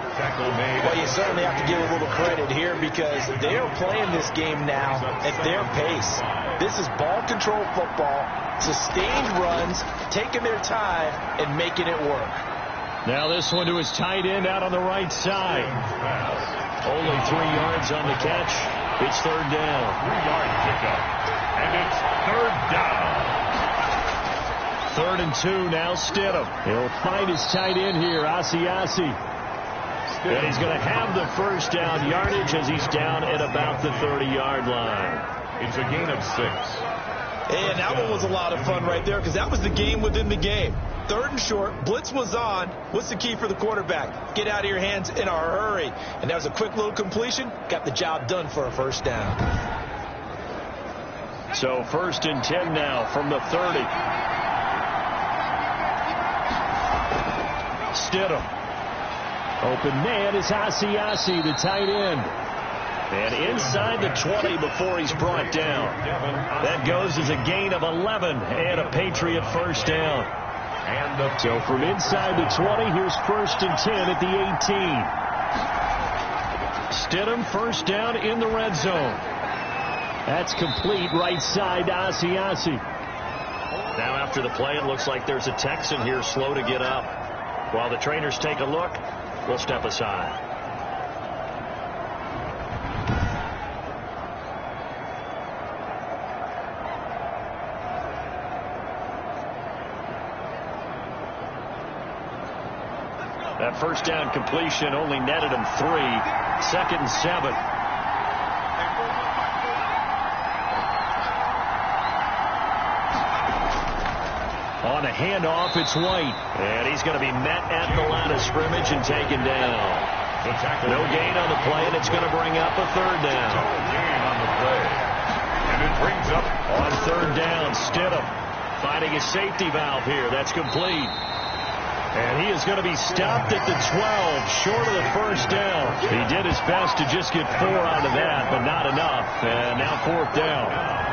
Well, you certainly have to give a little credit here because they are playing this game now at their pace. This is ball control football, sustained runs, taking their time, and making it work. Now this one to his tight end out on the right side. Only 3 yards on the catch. It's 3rd down. 3-yard pickup. And it's 3rd down. 3rd and 2 now Stidham. He'll find his tight end here, Asiasi. And he's going to have the 1st down yardage as he's down at about the 30-yard line. It's a gain of 6. And that one was a lot of fun right there because that was the game within the game. 3rd and short, blitz was on. What's the key for the quarterback? Get out of your hands in a hurry. And that was a quick little completion. Got the job done for a 1st down. So 1st and 10 now from the 30. Stidham. Open man is Asiasi, the tight end. And inside the 20 before he's brought down. That goes as a gain of 11 and a Patriot 1st down. So from inside the 20, here's 1st and 10 at the 18. Stidham 1st down in the red zone. That's complete right side to Asiasi. Now after the play, it looks like there's a Texan here slow to get up. While the trainers take a look, we'll step aside. That 1st down completion only netted him 3. 2nd and 7. On a handoff, it's White. And he's going to be met at the line of scrimmage and taken down. No gain on the play, and it's going to bring up a 3rd down. No gain on the play. And it brings up on 3rd down, Stidham finding a safety valve here. That's complete. And he is going to be stopped at the 12, short of the 1st down. He did his best to just get 4 out of that, but not enough. And now 4th down.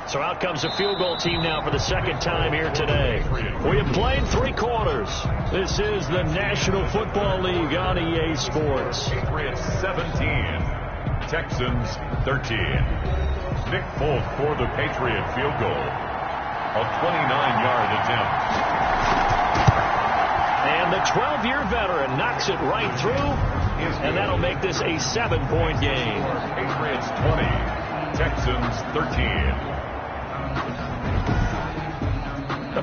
So out comes the field goal team now for the 2nd time here today. We have played 3 quarters. This is the National Football League on EA Sports. Patriots 17, Texans 13. Nick Folk for the Patriot field goal. A 29-yard attempt. And the 12-year veteran knocks it right through, and that'll make this a 7-point game. Patriots 20, Texans 13.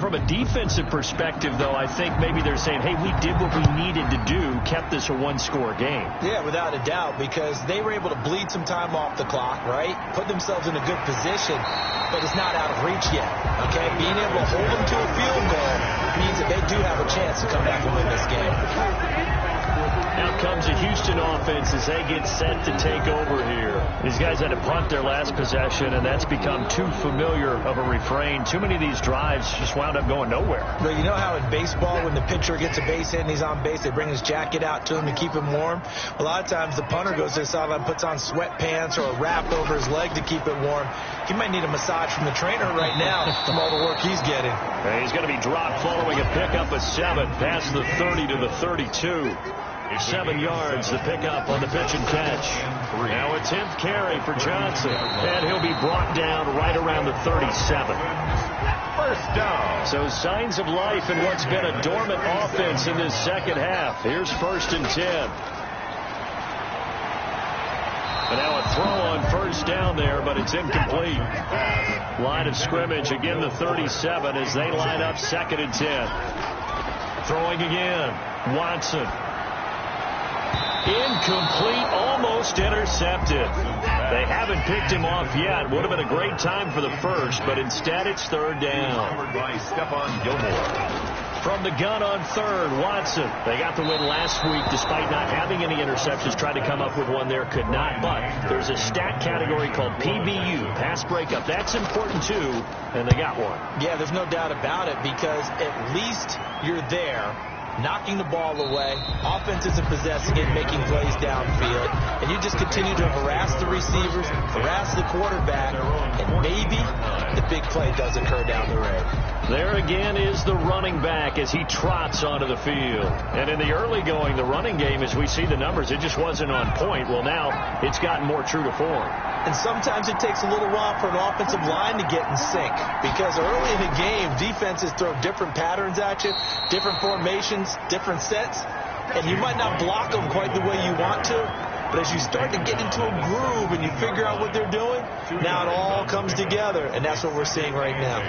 From a defensive perspective, though, I think maybe they're saying, hey, we did what we needed to do, kept this a one-score game. Yeah, without a doubt, because they were able to bleed some time off the clock, right? Put themselves in a good position, but it's not out of reach yet, okay? Being able to hold them to a field goal means that they do have a chance to come back and win this game. Now comes a Houston offense as they get set to take over here. These guys had to punt their last possession, and that's become too familiar of a refrain. Too many of these drives just wound up going nowhere. But you know how in baseball, when the pitcher gets a base hit and he's on base, they bring his jacket out to him to keep him warm? A lot of times the punter goes to the sideline, puts on sweatpants or a wrap over his leg to keep it warm. He might need a massage from the trainer right now from all the work he's getting. He's going to be dropped following a pickup of 7 past the 30 to the 32. 7 yards, the pickup on the pitch and catch. Now a 10th carry for Johnson, and he'll be brought down right around the 37. First down. So signs of life in what's been a dormant offense in this second half. Here's 1st and 10. And now a throw on first down there, but it's incomplete. Line of scrimmage, again the 37 as they line up 2nd and 10. Throwing again, Watson. Incomplete, almost intercepted. They haven't picked him off yet. Would have been a great time for the first, but instead it's 3rd down. Covered by Stephon Gilmore. From the gun on 3rd, Watson. They got the win last week despite not having any interceptions. Tried to come up with one there, could not. But there's a stat category called PBU, pass breakup. That's important too, and they got one. Yeah, there's no doubt about it, because at least you're there, knocking the ball away. Offense isn't possessing it, making plays downfield. And you just continue to harass the receivers, harass the quarterback, and maybe the big play does occur down the road. There again is the running back as he trots onto the field. And in the early going, the running game, as we see the numbers, it just wasn't on point. Well, now it's gotten more true to form. And sometimes it takes a little while for an offensive line to get in sync, because early in the game, defenses throw different patterns at you, different formations, different sets, and you might not block them quite the way you want to, but as you start to get into a groove and you figure out what they're doing, now it all comes together, and that's what we're seeing right now.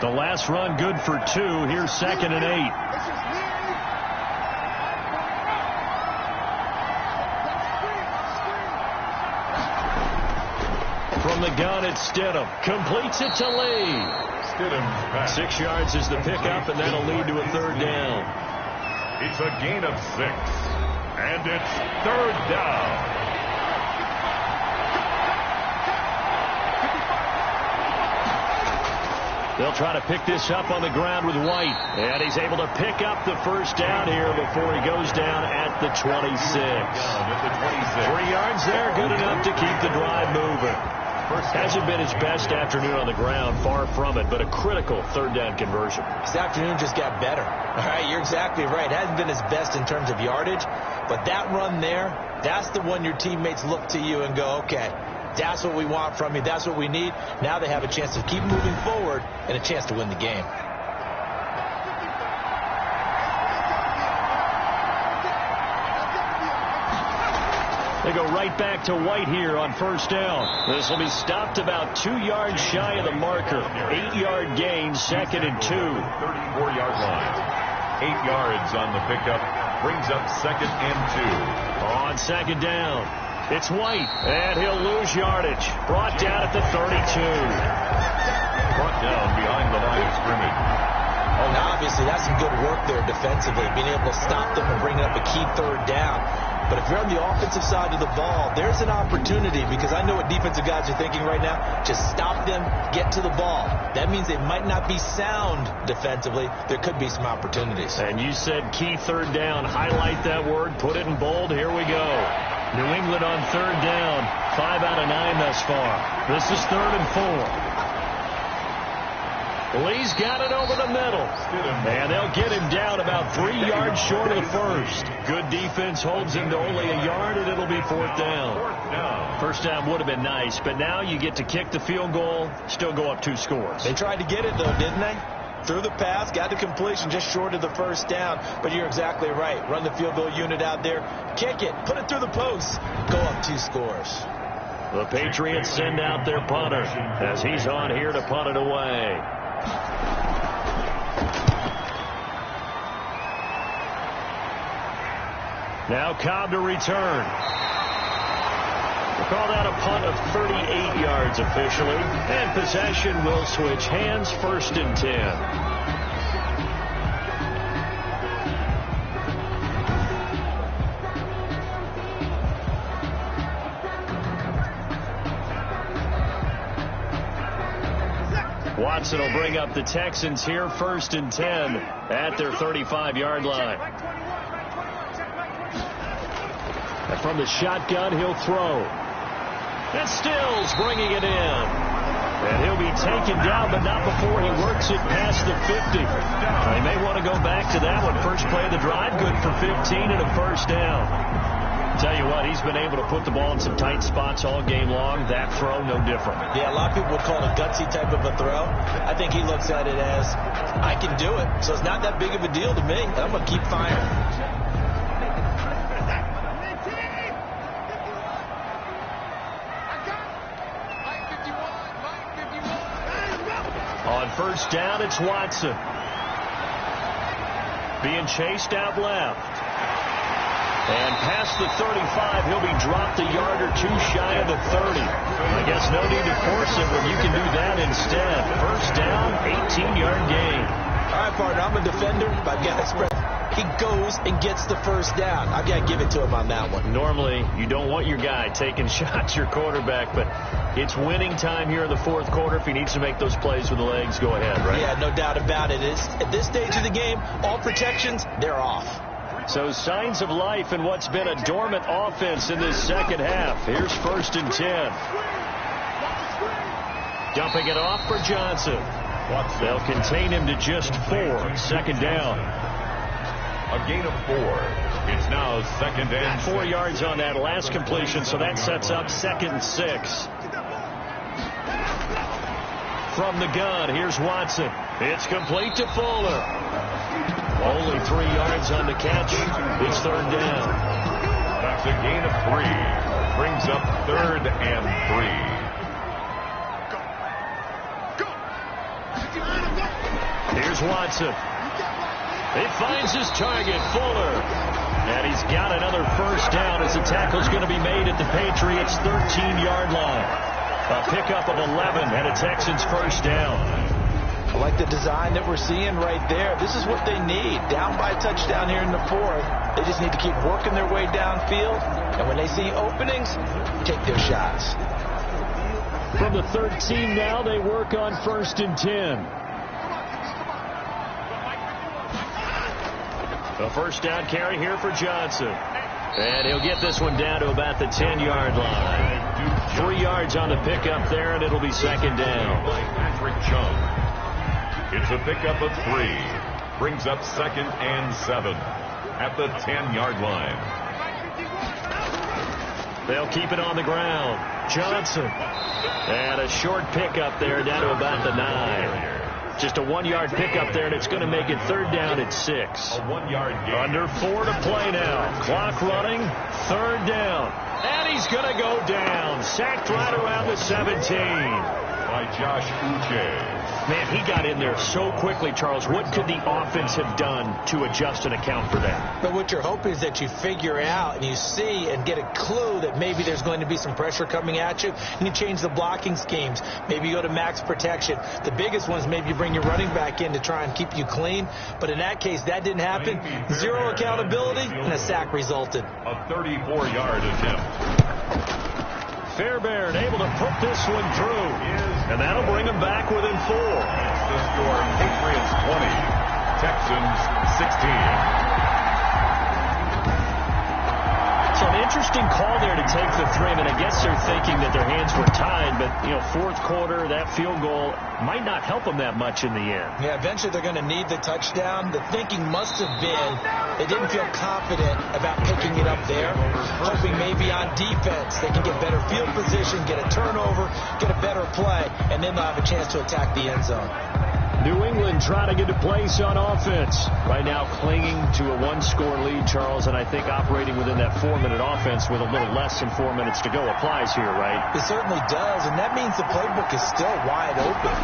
The last run good for 2. Here's 2nd and 8. From the gun, it's Stidham. Completes it to Lee. Stidham's pass. 6 yards is the pickup, and that'll lead to a 3rd down. It's a gain of 6. And it's 3rd down. They'll try to pick this up on the ground with White. And he's able to pick up the 1st down here before he goes down at the 26. 3 yards there, good enough to keep the drive moving. Hasn't been his best afternoon on the ground, far from it, but a critical 3rd down conversion. This afternoon just got better. All right, you're exactly right. It hasn't been his best in terms of yardage, but that run there, that's the one your teammates look to you and go, okay, that's what we want from you. That's what we need. Now they have a chance to keep moving forward and a chance to win the game. They go right back to White here on 1st down. This will be stopped about 2 yards shy of the marker. 8-yard gain, 2nd and 2. 34-yard line. 8 yards on the pickup. Brings up 2nd and 2. On 2nd down, it's White, and he'll lose yardage. Brought down at the 32. Brought down behind the line of scrimmage. Now, obviously, that's some good work there defensively, being able to stop them and bring up a key 3rd down. But if you're on the offensive side of the ball, there's an opportunity, because I know what defensive guys are thinking right now. Just stop them, get to the ball. That means they might not be sound defensively. There could be some opportunities. And you said key 3rd down. Highlight that word. Put it in bold. Here we go. New England on 3rd down. 5 out of 9 thus far. This is 3rd and 4. Lee's got it over the middle. And they'll get him down about 3 yards short of the 1st. Good defense holds him to only a yard, and it'll be 4th down. 1st down would have been nice, but now you get to kick the field goal, still go up 2 scores. They tried to get it, though, didn't they? threw the pass, got the completion just short of the first down. But you're exactly right. Run the field goal unit out there, kick it, put it through the post, go up 2 scores. The Patriots send out their punter as he's on here to punt it away. Now Cobb to return. We'll call that a punt of 38 yards officially. And possession will switch hands, 1st and 10. Watson will bring up the Texans here, 1st and 10 at their 35-yard line. And from the shotgun, he'll throw. And Stills bringing it in. And he'll be taken down, but not before he works it past the 50. He may want to go back to that one. First play of the drive, good for 15 and a 1st down. Tell you what, he's been able to put the ball in some tight spots all game long. That throw, no different. Yeah, a lot of people would call it a gutsy type of a throw. I think he looks at it as, I can do it. So it's not that big of a deal to me. I'm going to keep firing. On 1st down, it's Watson. Being chased out left. And past the 35, he'll be dropped a yard or 2 shy of the 30. I guess no need to force it when you can do that instead. 1st down, 18-yard gain. All right, partner, I'm a defender, but I've got to spread. He goes and gets the 1st down. I've got to give it to him on that one. Normally, you don't want your guy taking shots, your quarterback, but it's winning time here in the 4th quarter. If he needs to make those plays with the legs, go ahead, right? Yeah, no doubt about it. At this stage of the game, all protections, they're off. So signs of life in what's been a dormant offense in this 2nd half. Here's 1st and 10. Dumping it off for Johnson. They'll contain him to just 4. 2nd down. A gain of 4. It's now 2nd and 4 yards on that last completion, so that sets up 2nd and 6. From the gun, here's Watson. It's complete to Fuller. Only 3 yards on the catch. It's 3rd down. That's a gain of 3. Brings up 3rd and 3. Here's Watson. He finds his target, Fuller. And he's got another 1st down as the tackle's going to be made at the Patriots' 13-yard line. A pickup of 11 and a Texans 1st down. I like the design that we're seeing right there. This is what they need. Down by a touchdown here in the 4th. They just need to keep working their way downfield. And when they see openings, take their shots. From the 13 now, they work on 1st and 10. A 1st down carry here for Johnson. And he'll get this one down to about the 10-yard line. 3 yards on the pickup there, and it'll be 2nd down. Patrick Chung. It's a pickup of 3. Brings up 2nd and 7 at the 10-yard line. They'll keep it on the ground. Johnson. And a short pickup there down to about the 9. Just a 1-yard pickup there, and it's going to make it 3rd down at 6. A 1-yard gain. Under 4 to play now. Clock running. 3rd down. And he's going to go down. Sacked right around the 17. By Josh Uche. Man, he got in there so quickly, Charles. What could the offense have done to adjust and account for that? But what you're hoping is that you figure out and you see and get a clue that maybe there's going to be some pressure coming at you, and you change the blocking schemes. Maybe you go to max protection. The biggest one is maybe you bring your running back in to try and keep you clean. But in that case, that didn't happen. 0 accountability, and a sack resulted. A 34-yard attempt. Fairbairn able to put this one through. And that'll bring them back within 4. That's the score. Patriots 20. Texans 16. So an interesting call there to take the 3. I mean, I guess they're thinking that their hands were tied, but, 4th quarter, that field goal might not help them that much in the end. Yeah, eventually they're going to need the touchdown. The thinking must have been they didn't feel confident about picking it up there, hoping maybe on defense they can get better field position, get a turnover, get a better play, and then they'll have a chance to attack the end zone. New England trying to get a place on offense. Right now clinging to a one-score lead, Charles, and I think operating within that 4-minute offense with a little less than 4 minutes to go applies here, right? It certainly does, and that means the playbook is still wide open.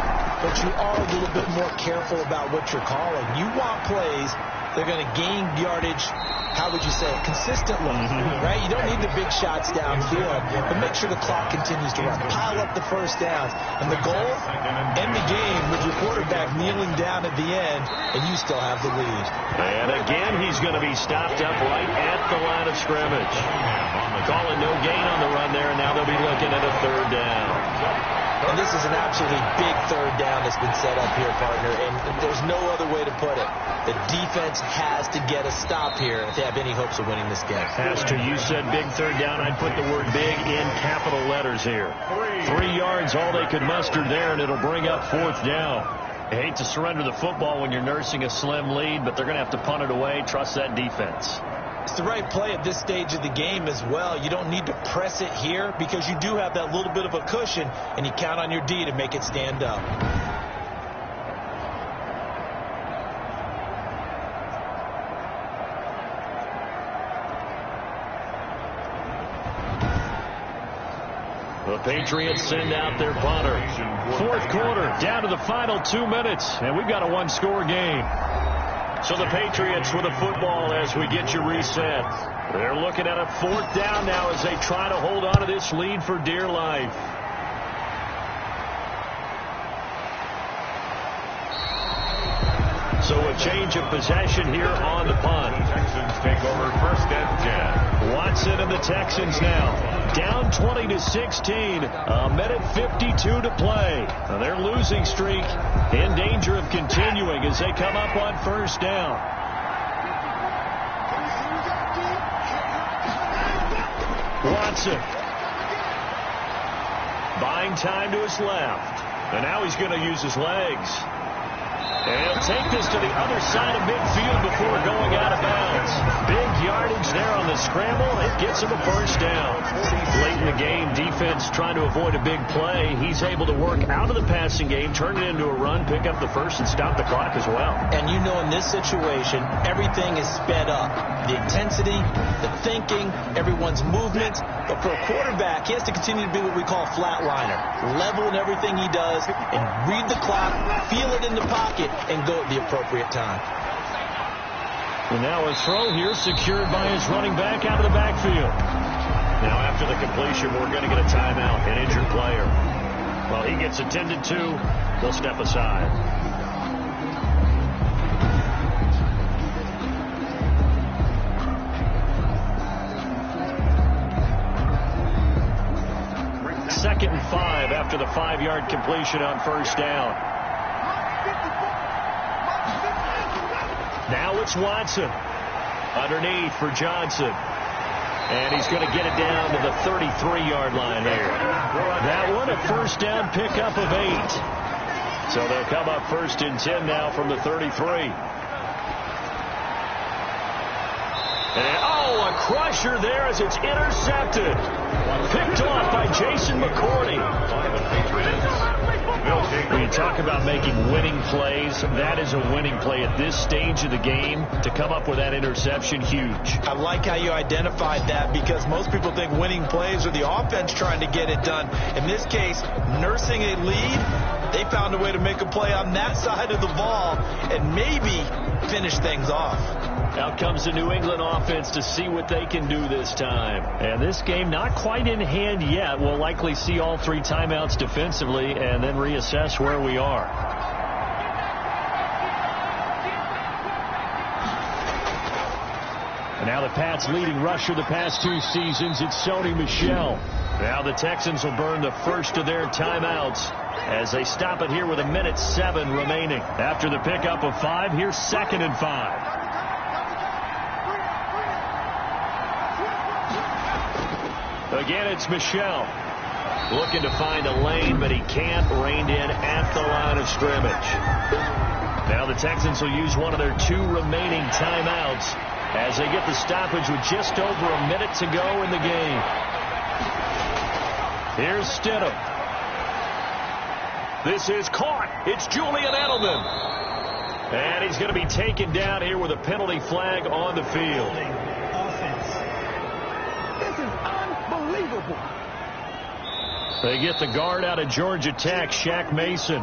But you are a little bit more careful about what you're calling. You want plays they're going to gain yardage, how would you say it, consistently, right? You don't need the big shots downfield, but make sure the clock continues to run. Pile up the first downs. And the goal, end the game with your quarterback kneeling down at the end, and you still have the lead. And again, he's going to be stopped up right at the line of scrimmage. Calling no gain on the run there, and now they'll be looking at a third down. And this is an absolutely big third down that's been set up here, partner, and there's no other way to put it. The defense has to get a stop here if they have any hopes of winning this game. Pastor, you said big third down. I'd put the word big in capital letters here. 3 yards, all they could muster there, and it'll bring up fourth down. I hate to surrender the football when you're nursing a slim lead, but they're going to have to punt it away. Trust that defense. It's the right play at this stage of the game as well. You don't need to press it here because you do have that little bit of a cushion, and you count on your D to make it stand up. The Patriots send out their punter. Fourth quarter, down to the final 2 minutes, and we've got a one-score game. So the Patriots with the football as we get you reset. They're looking at a fourth down now as they try to hold on to this lead for dear life. So a change of possession here on the punt. Texans take over first and 10. Watson and the Texans now down 20-16. A minute 52 to play. Now their losing streak in danger of continuing as they come up on first down. Watson buying time to his left. And now he's going to use his legs. And he'll take this to the other side of midfield before going out of bounds. Big yardage there on the scramble. It gets him a first down. Late in the game, defense trying to avoid a big play. He's able to work out of the passing game, turn it into a run, pick up the first, and stop the clock as well. And you know in this situation, everything is sped up. The intensity, the thinking, everyone's movement. But for a quarterback, he has to continue to be what we call a flatliner. Level in everything he does and read the clock, feel it in the pocket, and go at the appropriate time. And now a throw here secured by his running back out of the backfield. Now after the completion, we're going to get a timeout, an injured player. Well, he gets attended to. They'll step aside. Second and 5 after the 5-yard completion on first down. Now it's Watson underneath for Johnson. And he's going to get it down to the 33-yard line there. That one, a first down pickup of 8. So they'll come up first and 10 now from the 33. And, a crusher there as it's intercepted. Picked off by Jason McCourty. When you talk about making winning plays, that is a winning play at this stage of the game. To come up with that interception, huge. I like how you identified that because most people think winning plays are the offense trying to get it done. In this case, nursing a lead, they found a way to make a play on that side of the ball and maybe finish things off. Out comes the New England offense to see what they can do this time. And this game not quite in hand yet. We'll likely see all 3 timeouts defensively and then reassess where we are. And now the Pats' leading rusher the past 2 seasons, it's Sony Michel. Now the Texans will burn the first of their timeouts as they stop it here with 1:07 remaining. After the pickup of 5, here's 2nd and 5. Again, it's Michel looking to find a lane, but he can't. Reined in at the line of scrimmage. Now the Texans will use one of their 2 remaining timeouts as they get the stoppage with just over a minute to go in the game. Here's Stidham. This is caught. It's Julian Edelman. And he's going to be taken down here with a penalty flag on the field. Offense. This is unbelievable. They get the guard out of Georgia Tech, Shaq Mason.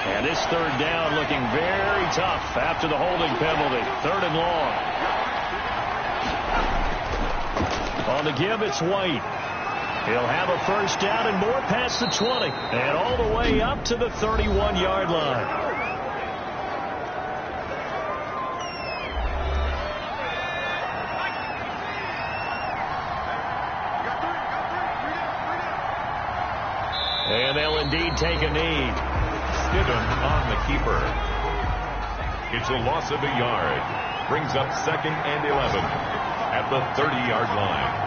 And this third down looking very tough after the holding penalty. 3rd and long. On the give, it's White. He'll have a first down and more past the 20. And all the way up to the 31-yard line. And they'll indeed take a knee. Stidham on the keeper. It's a loss of a yard. Brings up 2nd and 11 at the 30-yard line.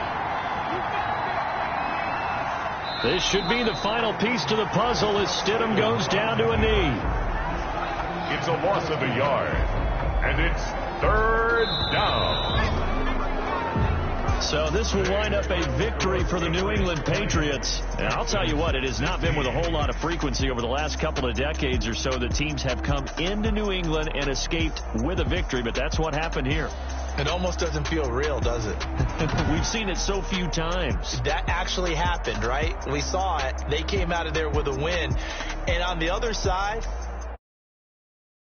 This should be the final piece to the puzzle as Stidham goes down to a knee. It's a loss of a yard. And it's 3rd down. So this will wind up a victory for the New England Patriots. And I'll tell you what, it has not been with a whole lot of frequency over the last couple of decades or so that teams have come into New England and escaped with a victory, but that's what happened here. It almost doesn't feel real, does it? We've seen it so few times. That actually happened, right? We saw it. They came out of there with a win. And on the other side,